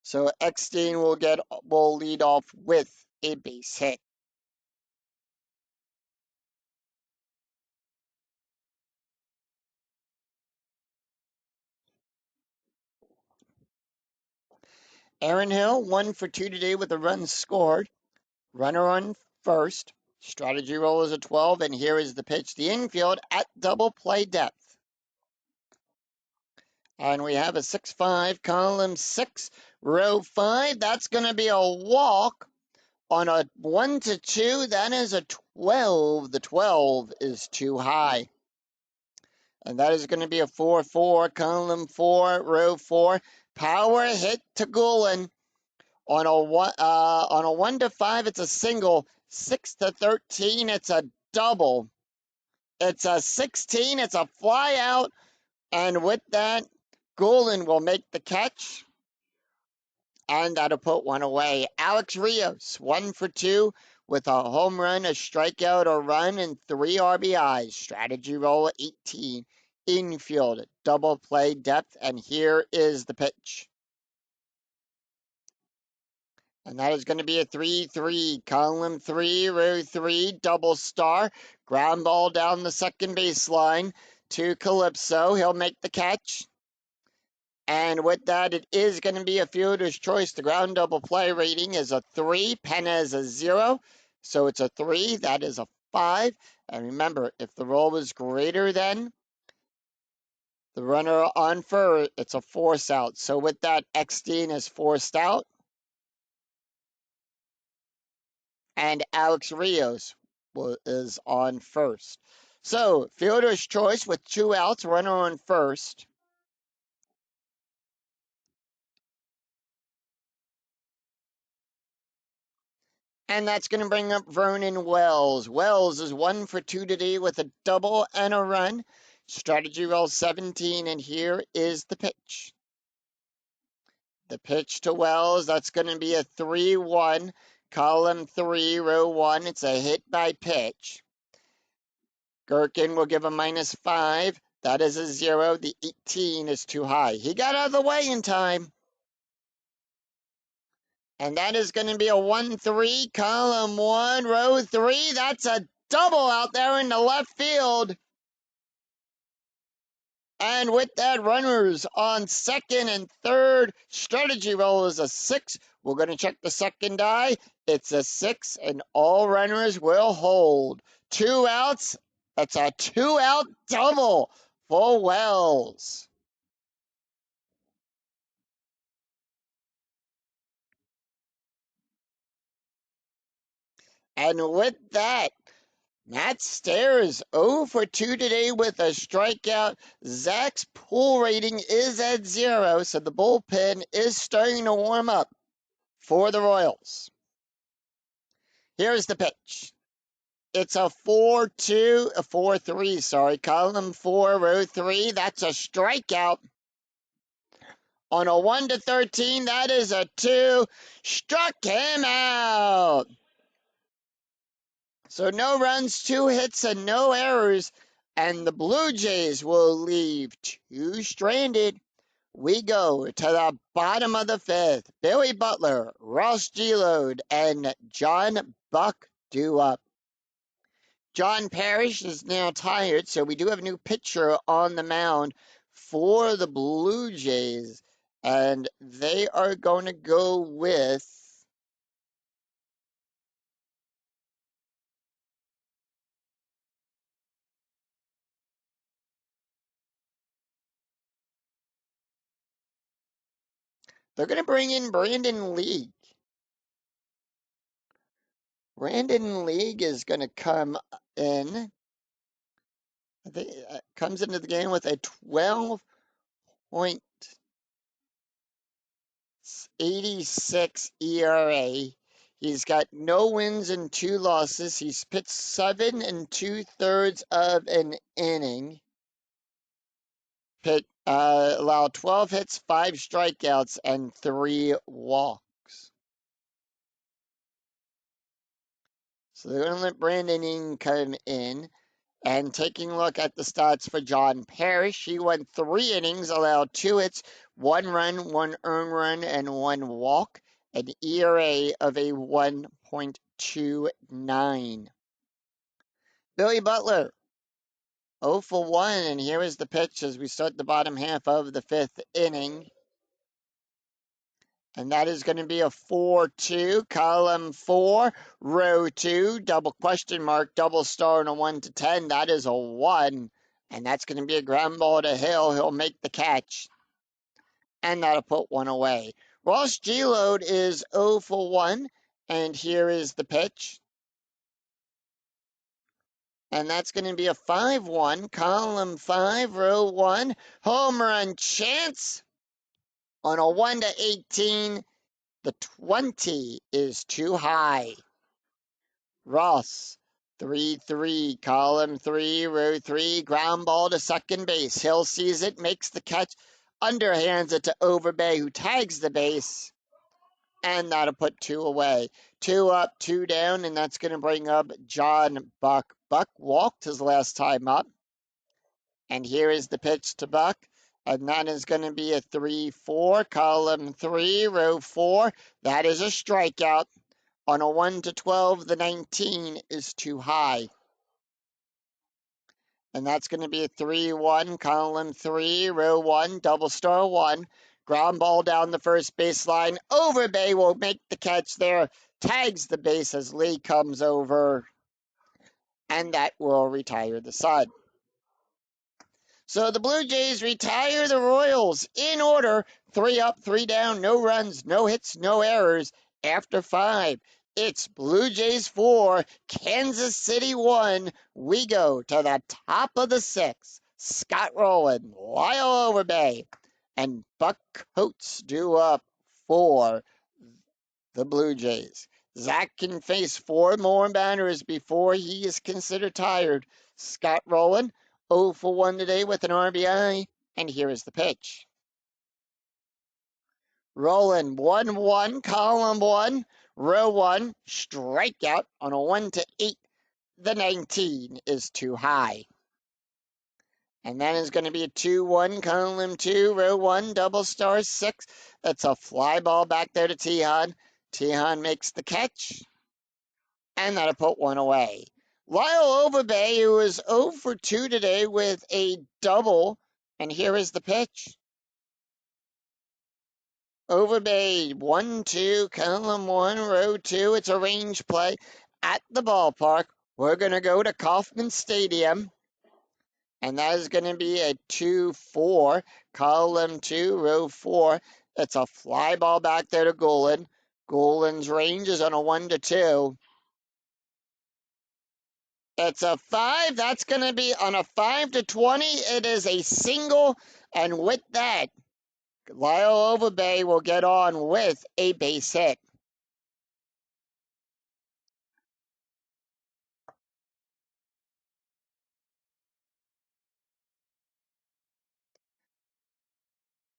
So Eckstein will lead off with a base hit. Aaron Hill, 1 for 2 today with a run scored. Runner on first. Strategy roll is a 12, and here is the pitch. The infield at double play depth. And we have a 6-5, column 6, row 5. That's going to be a walk on a 1-2. That is a 12. The 12 is too high. And that is going to be a 4-4, column 4, row 4. Power hit to Goulin. On a 1-5, it's a single. 6-13, it's a double. It's a 16, it's a fly out. And with that, Goulin will make the catch. And that'll put one away. Alex Rios, 1 for 2 with a home run, a strikeout, a run, and 3 RBIs. Strategy roll 18. Infield, double play depth. And here is the pitch. And that is going to be a 3-3, column 3, row 3, double star. Ground ball down the second baseline to Calypso. He'll make the catch. And with that, it is going to be a fielder's choice. The ground double play rating is a 3. Penna is a 0. So it's a 3. That is a 5. And remember, if the roll is greater than the runner on first, it's a force out. So with that, Eckstein is forced out. And Alex Rios is on first. So, fielder's choice with 2 outs, runner on first. And that's going to bring up Vernon Wells. Wells is 1 for 2 today with a double and a run. Strategy roll 17, and here is the pitch. The pitch to Wells, that's going to be a 3-1, column 3, row 1. It's a hit by pitch. Gherkin will give a -5. That is a 0. The 18 is too high. He got out of the way in time. And that is going to be a 1-3, column 1, row 3. That's a double out there in the left field. And with that, runners on second and third. Strategy roll is a 6. We're going to check the second die. It's a 6, and all runners will hold. 2 outs. That's a 2-out double for Wells. And with that, Matt Stairs 0 for 2 today with a strikeout. Zach's pull rating is at 0, so the bullpen is starting to warm up for the Royals. Here's the pitch. It's a 4-2, a 4-3, sorry. Column 4, row 3. That's a strikeout. On a 1 to 13, that is a 2. Struck him out. So no runs, 2 hits, and no errors. And the Blue Jays will leave 2 stranded. We go to the bottom of the 5th. Billy Butler, Ross Gelode, and John Buck due up. John Parrish is now tired, so we do have a new pitcher on the mound for the Blue Jays. And they are going to go with... They're going to bring in Brandon League. Brandon League is going to come in. I think comes into the game with a 12.86 ERA. He's got no wins and 2 losses. He's pitched 7 2/3 of an inning. Allowed 12 hits, 5 strikeouts, and 3 walks. So they're going to let Brandon Ing come in. And taking a look at the stats for John Parrish, he went 3 innings, allowed 2 hits, 1 run, 1 earned run, and 1 walk, an ERA of a 1.29. Billy Butler, 0 for 1, and here is the pitch as we start the bottom half of the 5th inning. And that is going to be a 4-2, column 4, row 2, double question mark, double star, and a 1 to 10. That is a 1. And that's going to be a ground ball to Hill. He'll make the catch. And that'll put 1 away. Ross Gelode is 0 for 1. And here is the pitch. And that's going to be a 5-1, column 5, row 1, home run chance on a 1 to 18. The 20 is too high. Ross, 3-3, column 3, row 3, ground ball to second base. Hill sees it, makes the catch, underhands it to Overbay, who tags the base, and that'll put 2 away. 2 up, 2 down, and that's going to bring up John Buck. Buck walked his last time up, and here is the pitch to Buck. And that is going to be a 3-4, column 3, row 4. That is a strikeout. On a 1 to 12, the 19 is too high. And that's going to be a 3-1, column 3, row 1, double star 1. Ground ball down the first baseline. Overbay will make the catch there. Tags the base as Lee comes over. And that will retire the side. So the Blue Jays retire the Royals in order. 3 up, 3 down, no runs, no hits, no errors. After 5, it's Blue Jays 4, Kansas City 1. We go to the top of the 6th. Scott Rowland, Lyle Overbay, and Buck Coates due up for the Blue Jays. Zach can face 4 more batters before he is considered tired. Scott Rowland, 0 for 1 today with an RBI, and here is the pitch. Rowland, 1-1, column 1, row 1, strikeout on a 1 to 8. The 19 is too high. And that is going to be a 2-1, column 2, row 1, double star 6. That's a fly ball back there to Tejan. Tejan makes the catch, and that'll put 1 away. Lyle Overbay, who is 0 for 2 today with a double, and here is the pitch. Overbay, 1-2, column 1, row 2. It's a range play at the ballpark. We're going to go to Kauffman Stadium, and that is going to be a 2-4, column 2, row 4. It's a fly ball back there to Golan. Golan's range is on a 1 to 2. It's a 5. That's going to be on a 5 to 20. It is a single. And with that, Lyle Overbay will get on with a base hit.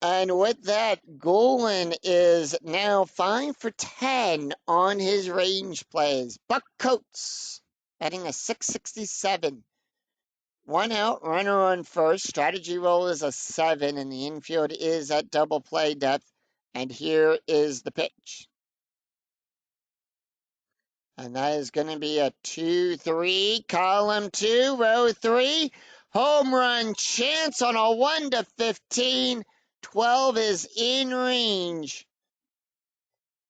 And with that, Golan is now 5 for 10 on his range plays. Buck Coates batting a 667. One out, runner on first. Strategy roll is a 7, and the infield is at double play depth. And here is the pitch. And that is going to be a 2-3, column 2, row 3. Home run chance on a 1 to 15. 12 is in range,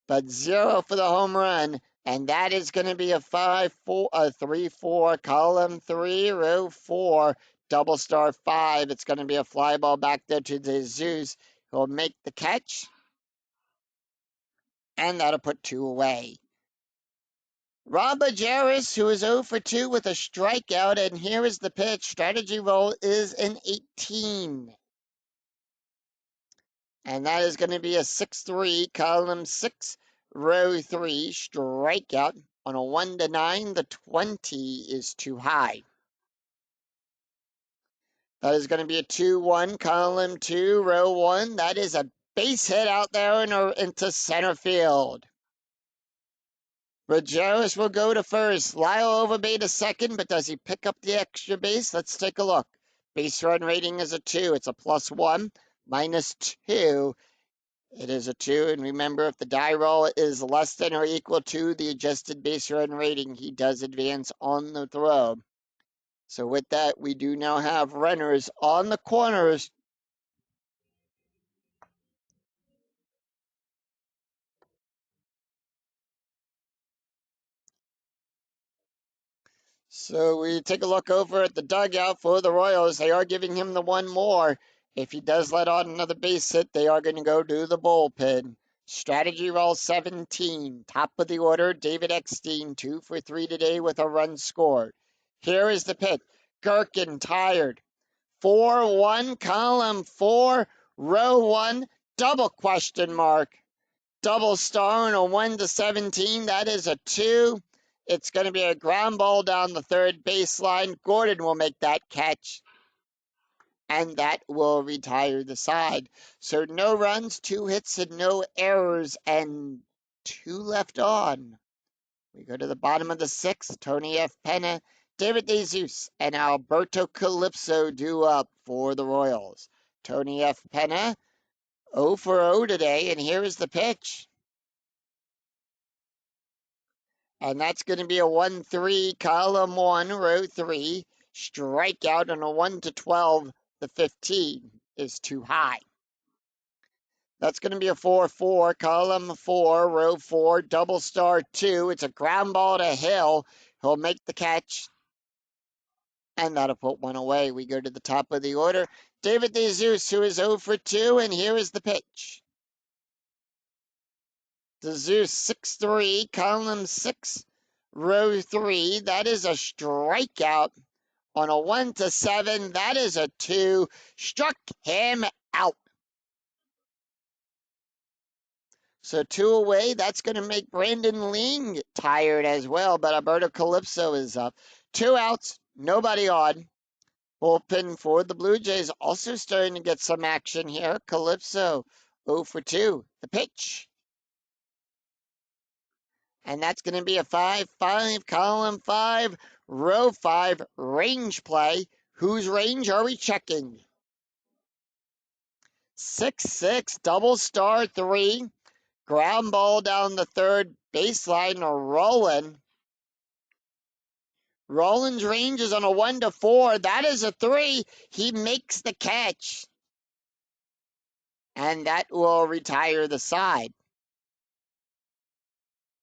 but 0 for the home run. And that is going to be a 5-4, a 3-4, column 3, row 4, double star 5. It's going to be a fly ball back there to Jesus, who will make the catch. And that'll put 2 away. Rob Majerus, who is 0 for 2 with a strikeout, and here is the pitch. Strategy roll is an 18. And that is going to be a 6-3, column 6, row 3, strikeout. On a 1 to 9, the 20 is too high. That is going to be a 2-1, column 2, row 1. That is a base hit out there into center field. Majerus will go to first. Lyle Overbay to second, but does he pick up the extra base? Let's take a look. Base run rating is a 2. It's a +1, -2. It is a 2, and remember, if the die roll is less than or equal to the adjusted base run rating, he does advance on the throw. So with that, we do now have runners on the corners. So we take a look over at the dugout for the Royals. They are giving him the one more. If he does let on another base hit, they are going to go to the bullpen. Strategy roll 17. Top of the order, David Eckstein, 2 for 3 today with a run scored. Here is the pitch. Gherkin tired. 4-1, column 4, row 1, double question mark. Double star on a 1 to 17. That is a 2. It's going to be a ground ball down the third baseline. Gordon will make that catch, and that will retire the side. So no runs, 2 hits, and no errors, and 2 left on. We go to the bottom of the 6th. Tony F. Penna, David DeZeus, and Alberto Calypso due up for the Royals. Tony F. Penna, 0 for 0 today, and here is the pitch. And that's going to be a 1-3, column 1, row 3, strikeout on a 1 to 12. The 15 is too high. That's going to be a 4-4, column 4, row 4, double star 2. It's a ground ball to Hill. He'll make the catch, and that'll put 1 away. We go to the top of the order. David DeZeus, who is 0 for 2, and here is the pitch. DeZeus, 6-3, column 6, row 3. That is a strikeout on a 1 to 7. That is a 2. Struck him out. So 2 away. That's going to make Brandon Ling tired as well, but Alberto Calypso is up. 2 outs, nobody on. Bullpen for the Blue Jays also starting to get some action here. Calypso, 0 for 2. The pitch. And that's going to be a 5-5, column 5, row 5, range play. Whose range are we checking? 6-6, double star 3, ground ball down the third baseline, rolling. Rollins' range is on a 1 to 4. That is a 3. He makes the catch. And that will retire the side.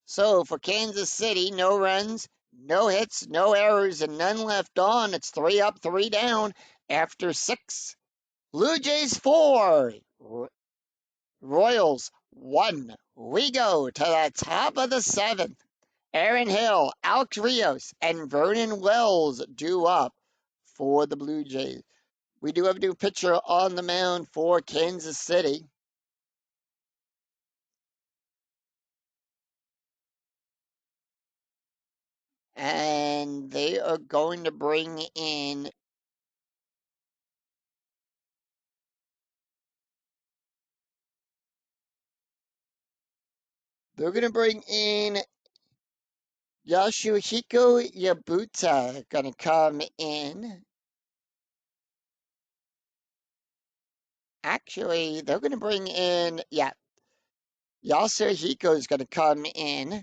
So for Kansas City, no runs, no hits, no errors, and none left on. It's 3 up, 3 down after 6. Blue Jays 4, Royals 1. We go to the top of the 7th. Aaron Hill, Alex Rios, and Vernon Wells due up for the Blue Jays. We do have a new pitcher on the mound for Kansas City. And they are going to bring in They're going to bring in Yasuhiko Yabuta, going to come in. Actually, they're going to bring in, Yasuhiko is going to come in.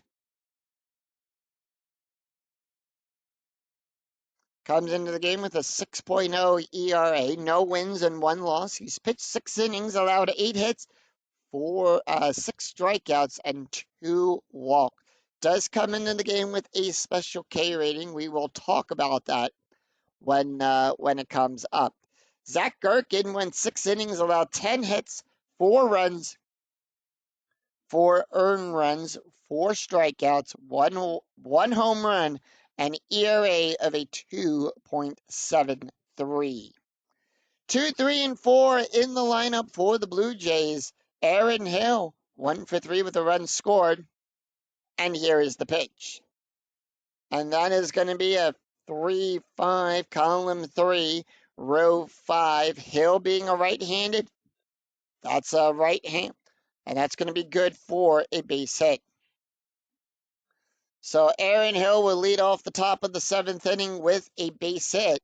Comes into the game with a 6.0 ERA, no wins and 1 loss. He's pitched 6 innings, allowed 8 hits, 6 strikeouts, and 2 walks. Does come into the game with a special K rating. We will talk about that when it comes up. Zach Gherkin went 6 innings, allowed 10 hits, 4 runs, 4 earned runs, 4 strikeouts, one home run, an ERA of a 2.73. 2, 3, and 4 in the lineup for the Blue Jays. Aaron Hill, 1 for 3 with a run scored. And here is the pitch. And that is going to be a 3-5, column 3, row 5. Hill being a right-handed, that's a right hand. And that's going to be good for a base hit. So Aaron Hill will lead off the top of the 7th inning with a base hit.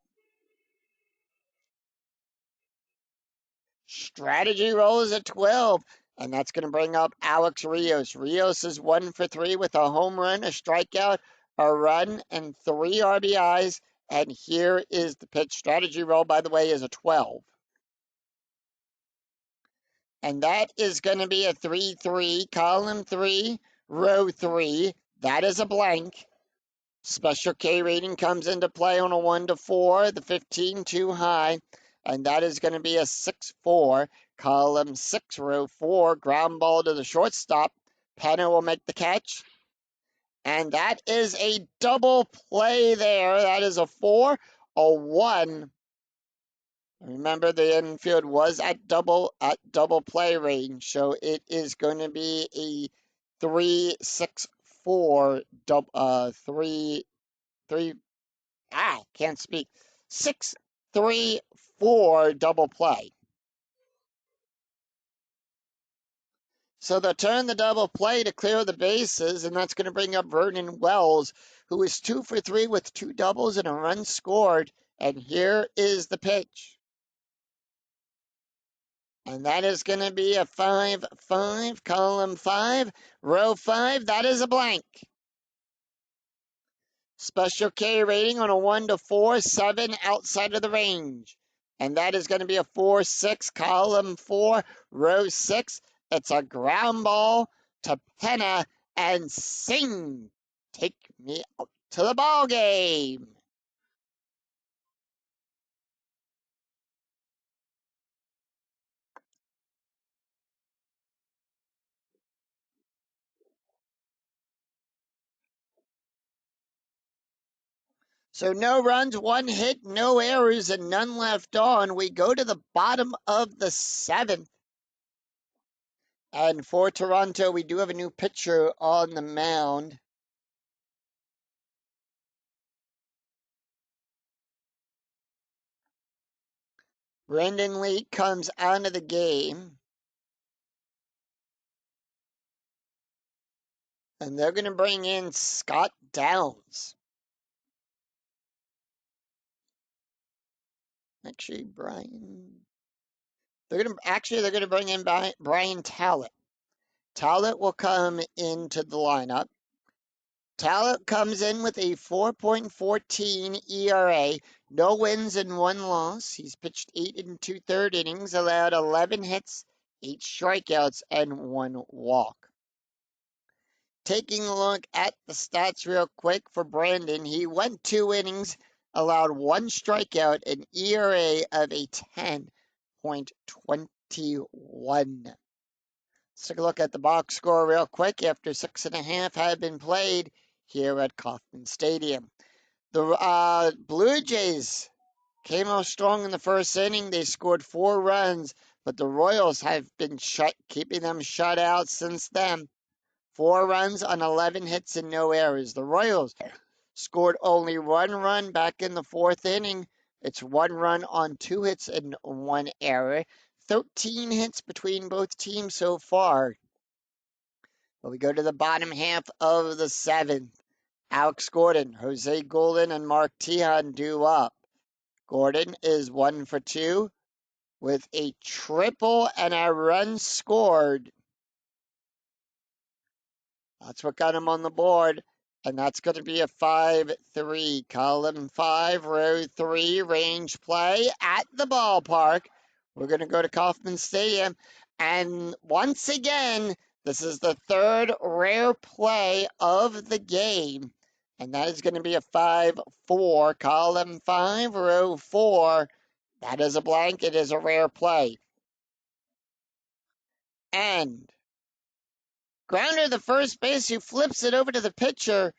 Strategy roll is at 12, and that's going to bring up Alex Rios. Rios is 1 for 3 with a home run, a strikeout, a run, and 3 RBIs. And here is the pitch. Strategy roll, by the way, is a 12. And that is going to be a 3-3, column 3, row 3. That is a blank. Special K rating comes into play on a 1 to 4, the 15 too high, and that is going to be a 6-4, column 6, row 4, ground ball to the shortstop. Penna will make the catch, and that is a double play there. That is a 4, a 1. Remember, the infield was at double play range, so it is going to be a 3-6-4 can't speak. 6-3-4 double play. So they'll turn the double play to clear the bases, and that's going to bring up Vernon Wells, who is 2 for 3 with 2 doubles and a run scored. And here is the pitch. And that is going to be a 5-5, column 5, row 5. That is a blank. Special K rating on a 1 to 4, 7 outside of the range. And that is going to be a 4-6, column 4, row 6. It's a ground ball to Penna and Sing. Take me out to the ball game. So no runs, 1 hit, no errors, and none left on. We go to the bottom of the 7th. And for Toronto, we do have a new pitcher on the mound. Brendan Lee comes out of the game. And they're going to bring in Scott Downs. Actually, they're going to bring in Brian Talent. Talent will come into the lineup. Talent comes in with a 4.14 ERA, no wins and 1 loss. He's pitched 8 2/3 innings, allowed 11 hits, 8 strikeouts, and 1 walk. Taking a look at the stats real quick for Brandon, he went 2 innings, allowed 1 strikeout, an ERA of a 10.21. Let's take a look at the box score real quick after 6.5 had been played here at Kauffman Stadium. The Blue Jays came out strong in the first inning. They scored 4 runs, but the Royals have been keeping them shut out since then. 4 runs on 11 hits and no errors. The Royals scored only 1 run back in the 4th inning. It's 1 run on 2 hits and 1 error. 13 hits between both teams so far. But we go to the bottom half of the seventh. Alex Gordon, Jose Goulden, and Mark Tejan due up. Gordon is 1 for 2 with a triple and a run scored. That's what got him on the board. And that's going to be a 5-3. Column 5, row 3, range play at the ballpark. We're going to go to Kauffman Stadium. And once again, this is the third rare play of the game. And that is going to be a 5-4. Column 5, row 4. That is a blank. It is a rare play. And grounder to first base, who flips it over to the pitcher,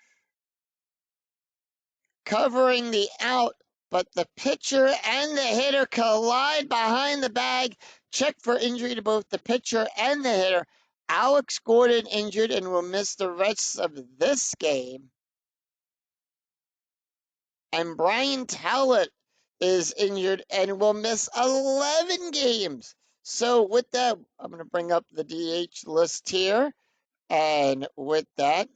covering the out, but the pitcher and the hitter collide behind the bag. Check for injury to both the pitcher and the hitter. Alex Gordon injured and will miss the rest of this game. And Brian Talbot is injured and will miss 11 games. So with that, I'm going to bring up the DH list here. And with that,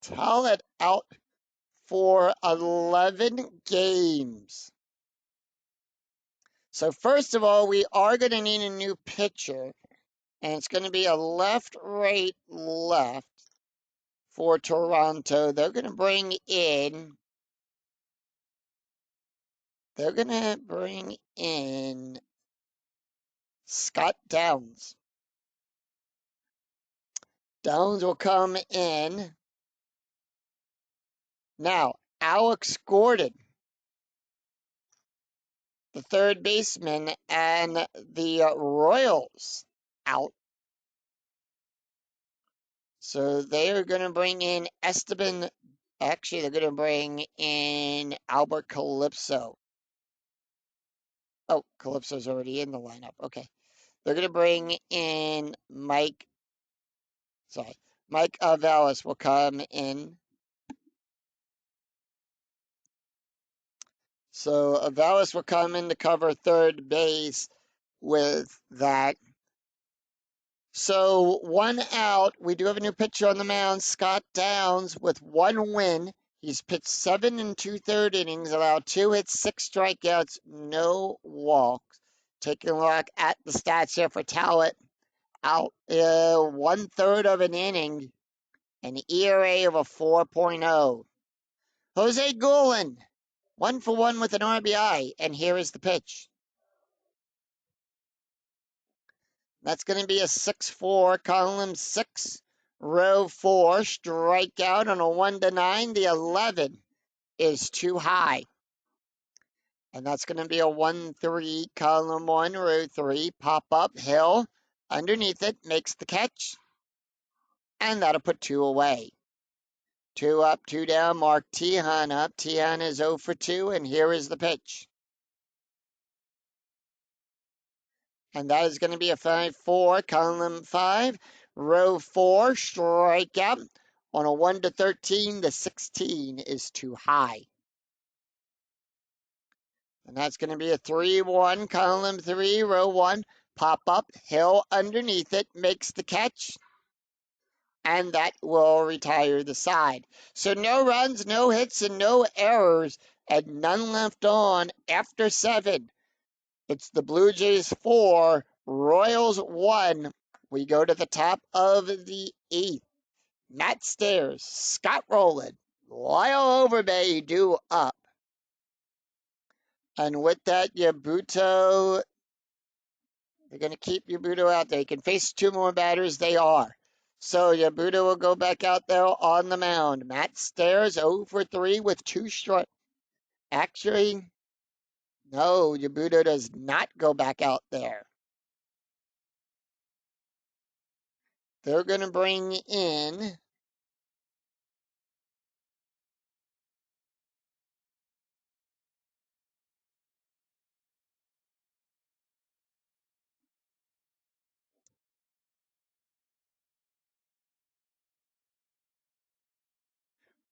Talbot out for 11 games. So first of all, we are going to need a new pitcher, and it's going to be a left, right, left for Toronto. They're going to bring in Scott Downs. Downs will come in. Now, Alex Gordon, the third baseman, and the Royals out. So they are going to bring in Esteban. Actually, they're going to bring in Albert Calypso. Oh, Calypso's already in the lineup. Okay. They're going to bring in Mike Avalis will come in. So Avalis will come in to cover third base with that. So 1 out. We do have a new pitcher on the mound, Scott Downs, with 1 win. He's pitched 7 2/3 innings, allowed 2 hits, 6 strikeouts, no walks. Taking a look at the stats here for Talbot. Out 1/3 of an inning, an ERA of a 4.0. Jose Goulden, 1 for 1 with an RBI, and here is the pitch. That's going to be a 6-4, column 6, row 4, strikeout on a 1-9. The 11 is too high. And that's going to be a 1-3, column 1, row 3, pop up, Hill, underneath it, makes the catch, and that'll put 2 away. 2 up, 2 down, Mark Tejan up. Tejan is 0 for 2, and here is the pitch. And that is going to be a 5-4, column 5, row 4, strikeout. On a 1-13, the 16 is too high. And that's going to be a 3-1, column 3, row 1, pop up, Hill underneath it, makes the catch, and that will retire the side. So no runs, no hits, and no errors, and none left on after 7. It's the Blue Jays 4, Royals 1. We go to the top of the 8th. Matt Stairs, Scott Rowland, Lyle Overbay due up. And with that, Yabuto, they're going to keep Yabuto out there. He can face 2 more batters. They are. So Yabuto will go back out there on the mound. Matt Stairs 0 for 3 with 2 strikes. Actually, no, Yabuto does not go back out there. They're going to bring in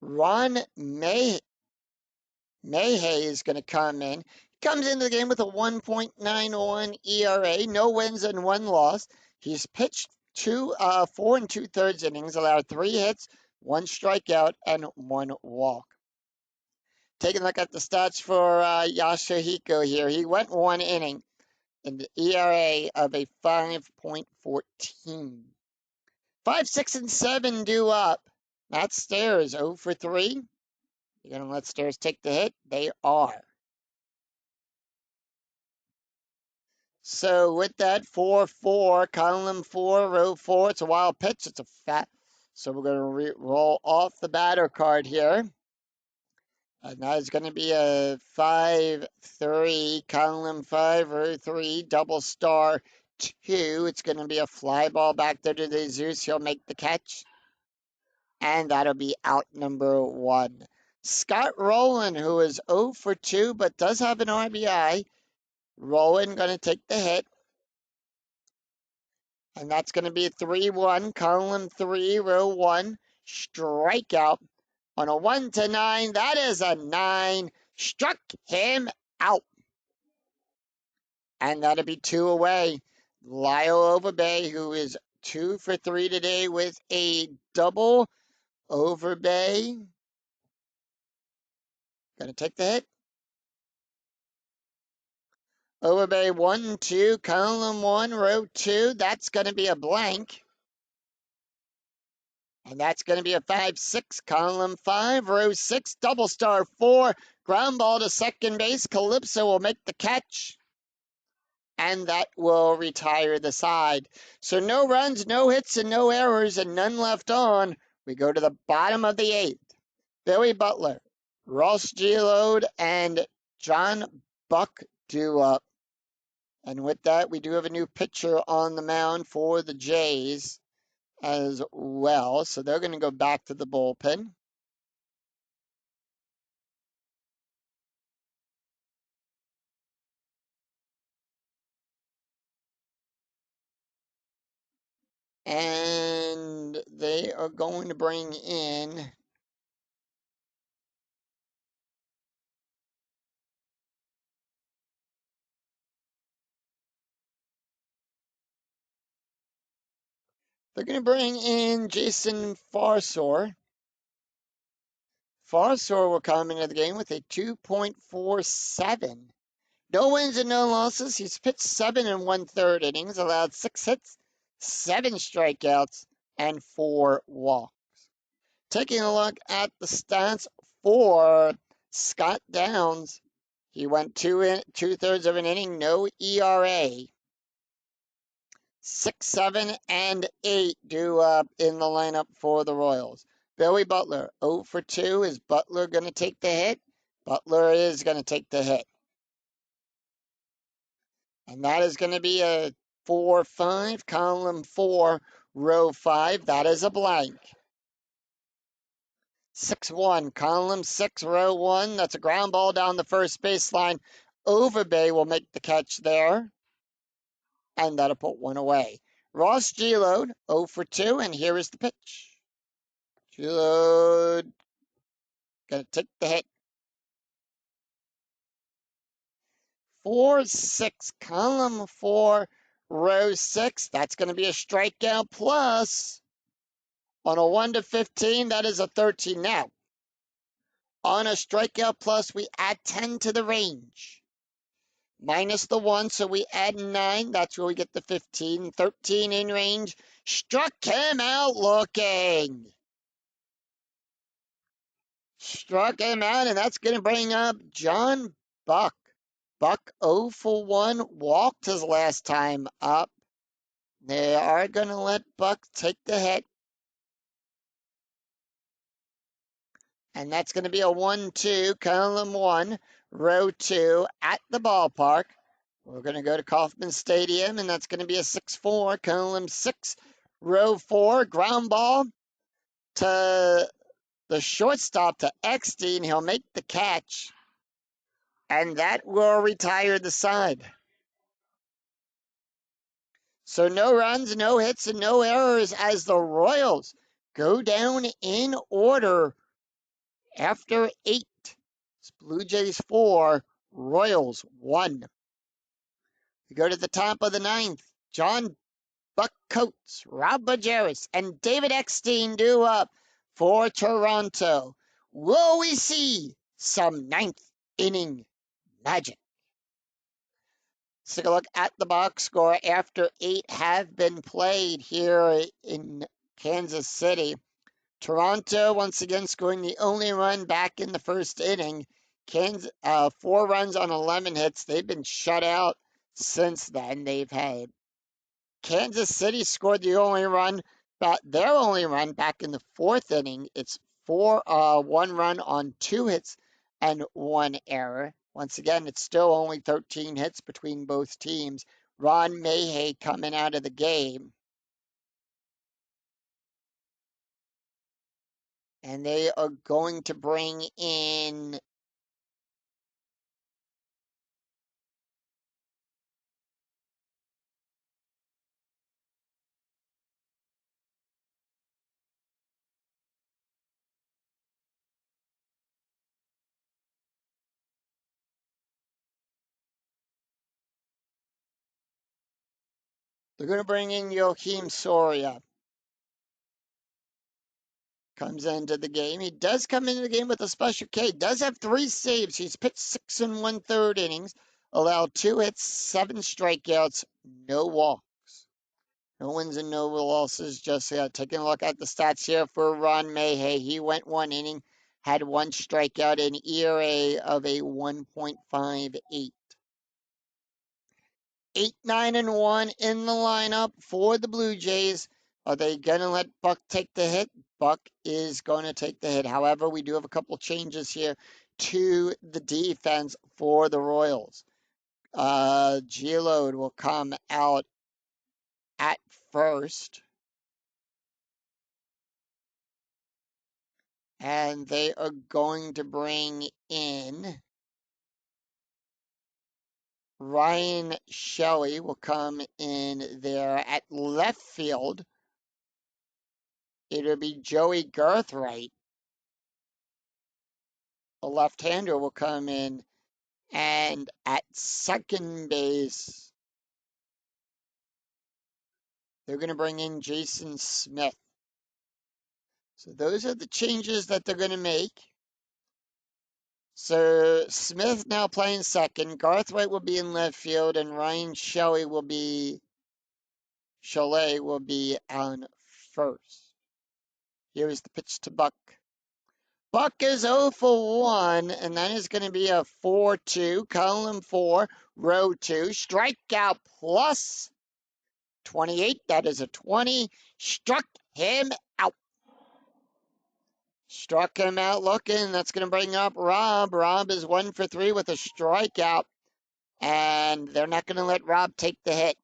Ron Mayhay is going to come in. He comes into the game with a 1.91 ERA, no wins and one loss. He's pitched 4 2/3 innings, allowed 3 hits, 1 strikeout, and 1 walk. Taking a look at the stats for Yasuhiko here. He went 1 inning in the ERA of a 5.14. 5, 6, and 7 due up. Matt Stairs 0 for 3. You're going to let Stairs take the hit? They are. So with that, 4-4, column 4, row 4. It's a wild pitch. It's a fat. So we're going to roll off the batter card here. And that is going to be a 5-3, column 5, row 3, double star 2. It's going to be a fly ball back there to Jesus. He'll make the catch. And that'll be out number 1. Scott Rowland, who is 0 for 2, but does have an RBI. Rowland going to take the hit. And that's going to be a 3-1, column 3, row 1, strikeout. On a 1-9, that is a 9. Struck him out. And that'll be 2 away. Lyle Overbay, who is 2 for 3 today with a double. Overbay going to take the hit. Overbay 1-2, column 1, row 2. That's going to be a blank. And that's going to be a 5-6, column 5, row 6, double star 4, ground ball to second base. Calypso will make the catch. And that will retire the side. So no runs, no hits, and no errors, and none left on. We go to the bottom of the 8th. Billy Butler, Ross Gielode, and John Buck due up. And with that, we do have a new pitcher on the mound for the Jays as well. So they're going to go back to the bullpen. And they are going to bring in Jason Farsor. Farsor will come into the game with a 2.47. No wins and no losses. He's pitched 7 1/3 innings, allowed 6 hits, 7 strikeouts, and 4 walks. Taking a look at the stats for Scott Downs, he went 2/3 of an inning, no ERA. 6, 7, and 8 due up in the lineup for the Royals. Billy Butler, 0 for 2. Is Butler going to take the hit? Butler is going to take the hit. And that is going to be a 4-5, column 4, row 5. That is a blank. 6-1, column 6, row 1. That's a ground ball down the first baseline. Overbay will make the catch there. And that'll put 1 away. Ross Gielode, 0 for 2, and here is the pitch. Gielode going to take the hit. 4-6, column 4, row 6. That's going to be a strikeout plus. On a 1-15, that is a 13. Now, on a strikeout plus, we add 10 to the range. Minus the 1, so we add 9. That's where we get the 15. 13 in range. Struck him out looking. Struck him out, and that's going to bring up John Buck. Buck 0 for 1. Walked his last time up. They are going to let Buck take the hit. And that's going to be a 1-2, column 1, row 2 at the ballpark. We're going to go to Kauffman Stadium, and that's going to be a 6-4, column 6, row 4, ground ball to the shortstop, to Eckstein. He'll make the catch, and that will retire the side. So no runs, no hits, and no errors as the Royals go down in order After 8, it's Blue Jays 4, Royals 1. We go to the top of the 9th. John Buck Coates, Rob Majerus, and David Eckstein due up for Toronto. Will we see some 9th inning magic? Let's take a look at the box score after 8 have been played here in Kansas City. Toronto once again scoring the only run back in the first inning. 4 runs on 11 hits. They've been shut out since then. They've had Kansas City scored the only run, but their only run back in the 4th inning. It's 1 run on 2 hits and 1 error. Once again, it's still only 13 hits between both teams. Ron Mahay coming out of the game. And they are going to bring in Joakim Soria. Comes into the game. He does come into the game with a special K. Does have 3 saves. He's pitched 6 1/3 innings, allowed 2 hits, 7 strikeouts, no walks. No wins and no losses. Just taking a look at the stats here for Ron Mahay. He went 1 inning, had 1 strikeout, an ERA of a 1.58. 8, 9, and 1 in the lineup for the Blue Jays. Are they going to let Buck take the hit? Buck is going to take the hit. However, we do have a couple changes here to the defense for the Royals. Gielode will come out at first. And they are going to bring in Ryan Shelley will come in there at left field. It'll be Joey Garthright, a left-hander, will come in, and at second base, they're going to bring in Jason Smith. So those are the changes that they're going to make. So Smith now playing second, Garthwaite will be in left field, and Ryan Shelley will be on first. Here is the pitch to Buck. Buck is 0 for 1, and that is going to be a 4-2, column 4, row 2, strikeout plus 28, that is a 20, struck him out. Struck him out looking, that's going to bring up Rob. Rob is 1 for 3 with a strikeout, and they're not going to let Rob take the hit.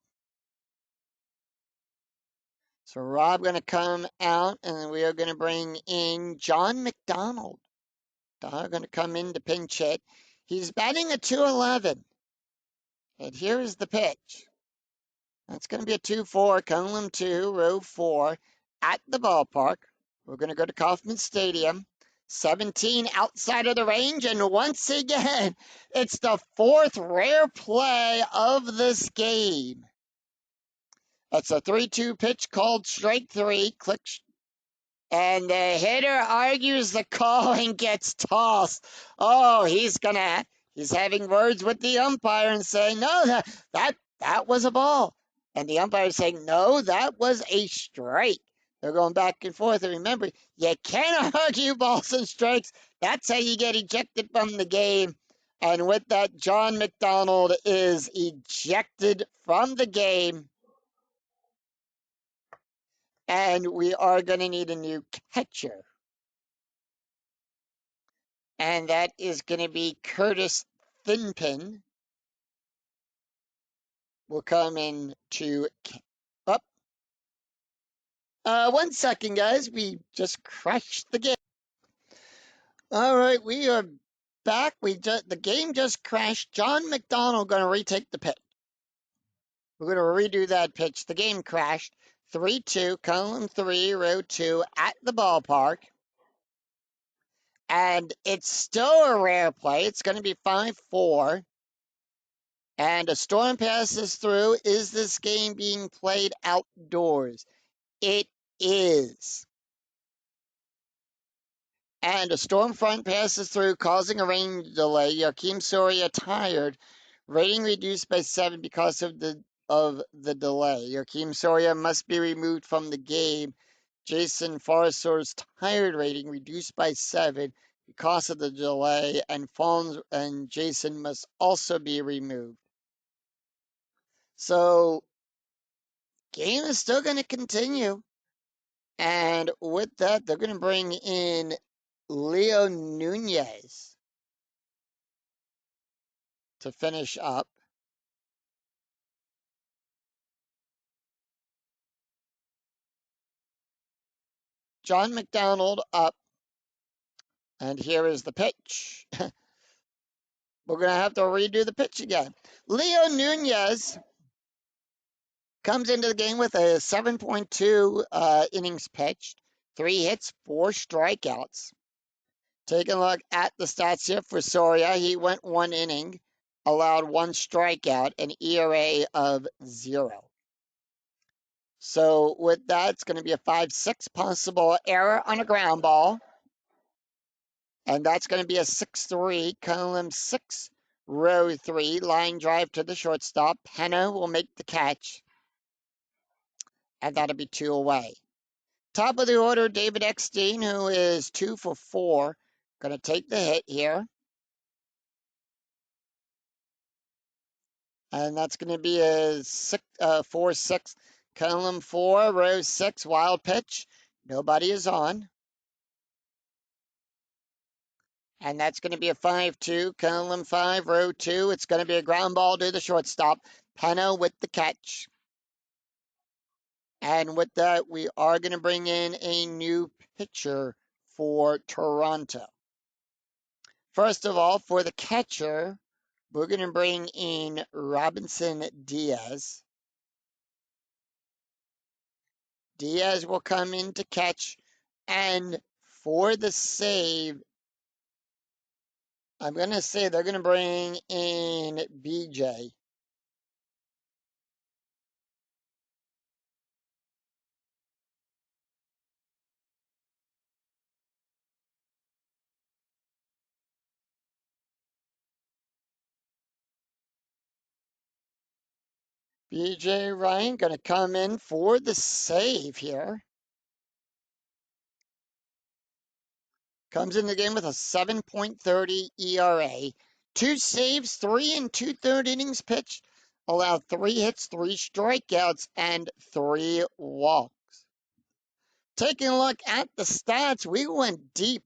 So Rob going to come out, and we are going to bring in John McDonald. Going to come in to pinch hit. He's batting a 211. And here is the pitch. That's going to be a 2-4, column 2, row 4, at the ballpark. We're going to go to Kauffman Stadium. 17 outside of the range, and once again, it's the 4th rare play of this game. That's a 3-2 pitch called strike 3. Click, and the hitter argues the call and gets tossed. Oh, he's having words with the umpire and saying, no, that was a ball. And the umpire is saying, no, that was a strike. They're going back and forth. And remember, you can't argue balls and strikes. That's how you get ejected from the game. And with that, John McDonald is ejected from the game. And we are going to need a new catcher. And that is going to be Curtis Thinpin. Will come in to up. 1 second, guys. We just crashed the game. All right, we are back. The game just crashed. John McDonald going to retake the pitch. We're going to redo that pitch. The game crashed. 3-2, column 3, row 2, at the ballpark. And it's still a rare play. It's going to be 5-4. And a storm passes through. Is this game being played outdoors? It is. And a storm front passes through, causing a rain delay. Joakim Soria tired. Rating reduced by 7 because of the delay. Joakim Soria must be removed from the game. Jason Forrester's tired rating reduced by 7 because of the delay, and Fons and Jason must also be removed. So, game is still going to continue. And with that, they're going to bring in Leo Nunez to finish up. John McDonald up. And here is the pitch. We're going to have to redo the pitch again. Leo Nunez comes into the game with a 7.2 innings pitched, 3 hits, 4 strikeouts. Taking a look at the stats here for Soria, he went 1 inning, allowed 1 strikeout, an ERA of 0. So with that, it's going to be a 5-6 possible error on a ground ball. And that's going to be a 6-3, column 6, row 3, line drive to the shortstop. Penna will make the catch. And that'll be 2 away. Top of the order, David Eckstein, who is 2 for 4. Going to take the hit here. And that's going to be a 4-6, column 4, row 6, wild pitch. Nobody is on. And that's going to be a 5-2, column 5, row 2. It's going to be a ground ball to the shortstop. Penna with the catch. And with that, we are going to bring in a new pitcher for Toronto. First of all, for the catcher, we're going to bring in Robinson Diaz. Diaz will come in to catch. And for the save, I'm going to say they're going to bring in BJ. BJ Ryan going to come in for the save here. Comes in the game with a 7.30 ERA. 2 saves, 3 2/3 innings pitched. Allowed 3 hits, 3 strikeouts, and 3 walks. Taking a look at the stats, we went deep.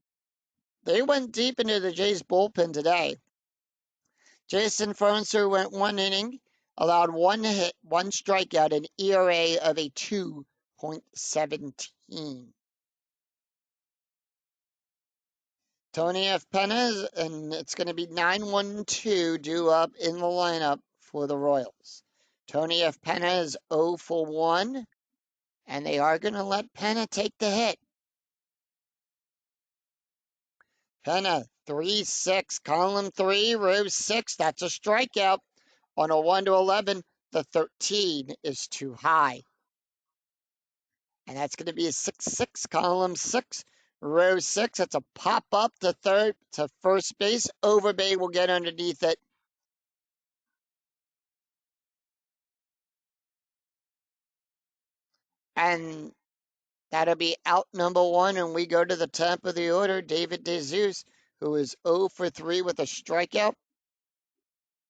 They went deep into the Jays bullpen today. Jason Fernser went 1 inning, allowed 1 hit, 1 strikeout, an ERA of a 2.17. Tony F. Penna, and it's going to be 9-1-2 due up in the lineup for the Royals. Tony F. Penna is 0 for 1, and they are going to let Penna take the hit. Penna, 3-6, column 3, row 6, that's a strikeout. On a 1-11, the 13 is too high. And that's going to be a 6-6, column 6, row 6. That's a pop up to third, to first base. Overbay will get underneath it. And that'll be out number 1, and we go to the top of the order, David DeZeus, who is 0 for 3 with a strikeout.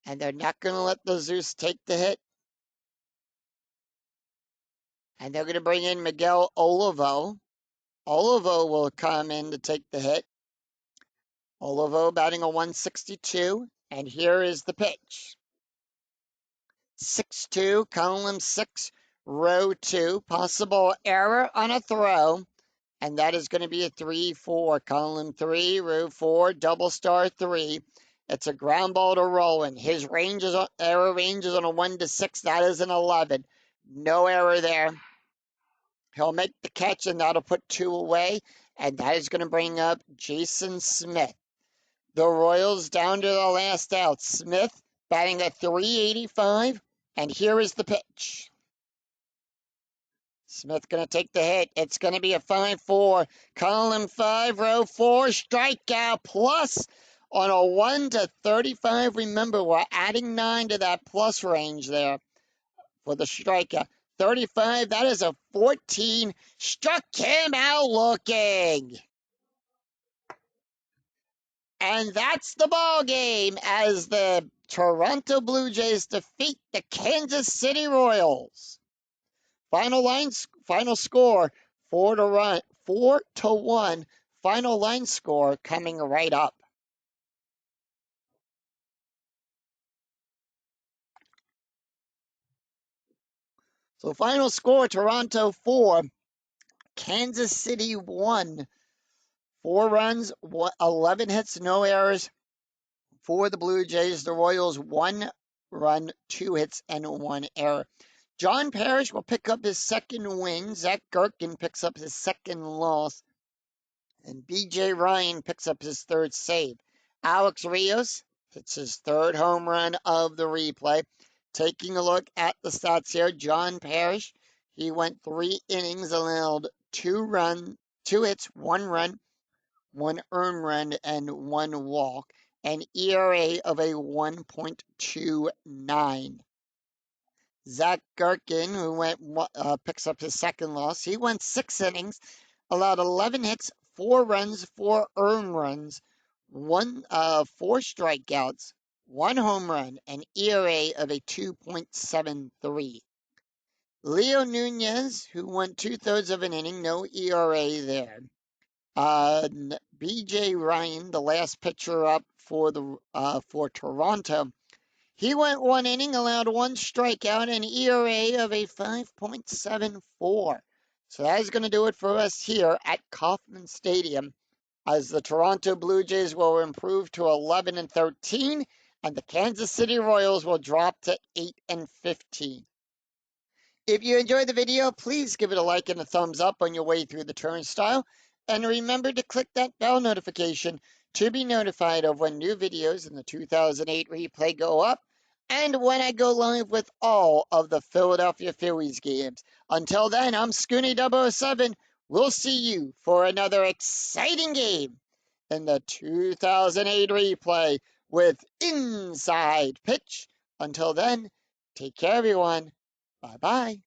And they're not going to let DeZeus take the hit. And they're going to bring in Miguel Olivo. Olivo will come in to take the hit. Olivo batting a 162, and here is the pitch. 6-2, column 6, row 2, possible error on a throw, and that is going to be a 3-4, column 3, row 4, double star 3. It's a ground ball to Rowan. His error range is on a 1-6. That is an 11. No error there. He'll make the catch, and that'll put 2 away. and that is going to bring up Jason Smith. The Royals down to the last out. Smith batting at .385, and here is the pitch. Smith going to take the hit. It's going to be a 5-4. Column 5, row 4, strikeout plus on a 1 to 35. Remember, we're adding 9 to that plus range there for the strikeout. 35, that is a 14. Struck him out looking. And that's the ball game as the Toronto Blue Jays defeat the Kansas City Royals. Final score 4-1. Final line score coming right up. So final score, Toronto 4, Kansas City 1. 4 runs, 11 hits, no errors for the Blue Jays. The Royals 1 run, 2 hits, and 1 error. John Parrish will pick up his second win. Zach Gherkin picks up his second loss. And B.J. Ryan picks up his third save. Alex Rios hits his third home run of the replay. Taking a look at the stats here, John Parrish, he went 3 innings, allowed 2 hits, 1 run, 1 earned run, and 1 walk. An ERA of a 1.29. Zach Gherkin, who picks up his second loss, he went 6 innings, allowed 11 hits, 4 runs, 4 earned runs, 4 strikeouts, 1 home run, an ERA of a 2.73. Leo Nunez, who went 2/3 of an inning, no ERA there. B.J. Ryan, the last pitcher up for Toronto, he went 1 inning, allowed 1 strikeout, an ERA of a 5.74. So that is going to do it for us here at Kauffman Stadium, as the Toronto Blue Jays will improve to 11-13, and the Kansas City Royals will drop to 8-15. If you enjoyed the video, please give it a like and a thumbs up on your way through the turnstile. And remember to click that bell notification to be notified of when new videos in the 2008 replay go up and when I go live with all of the Philadelphia Phillies games. Until then, I'm Scooney007. We'll see you for another exciting game in the 2008 replay with Inside Pitch. Until then, take care, everyone. Bye-bye.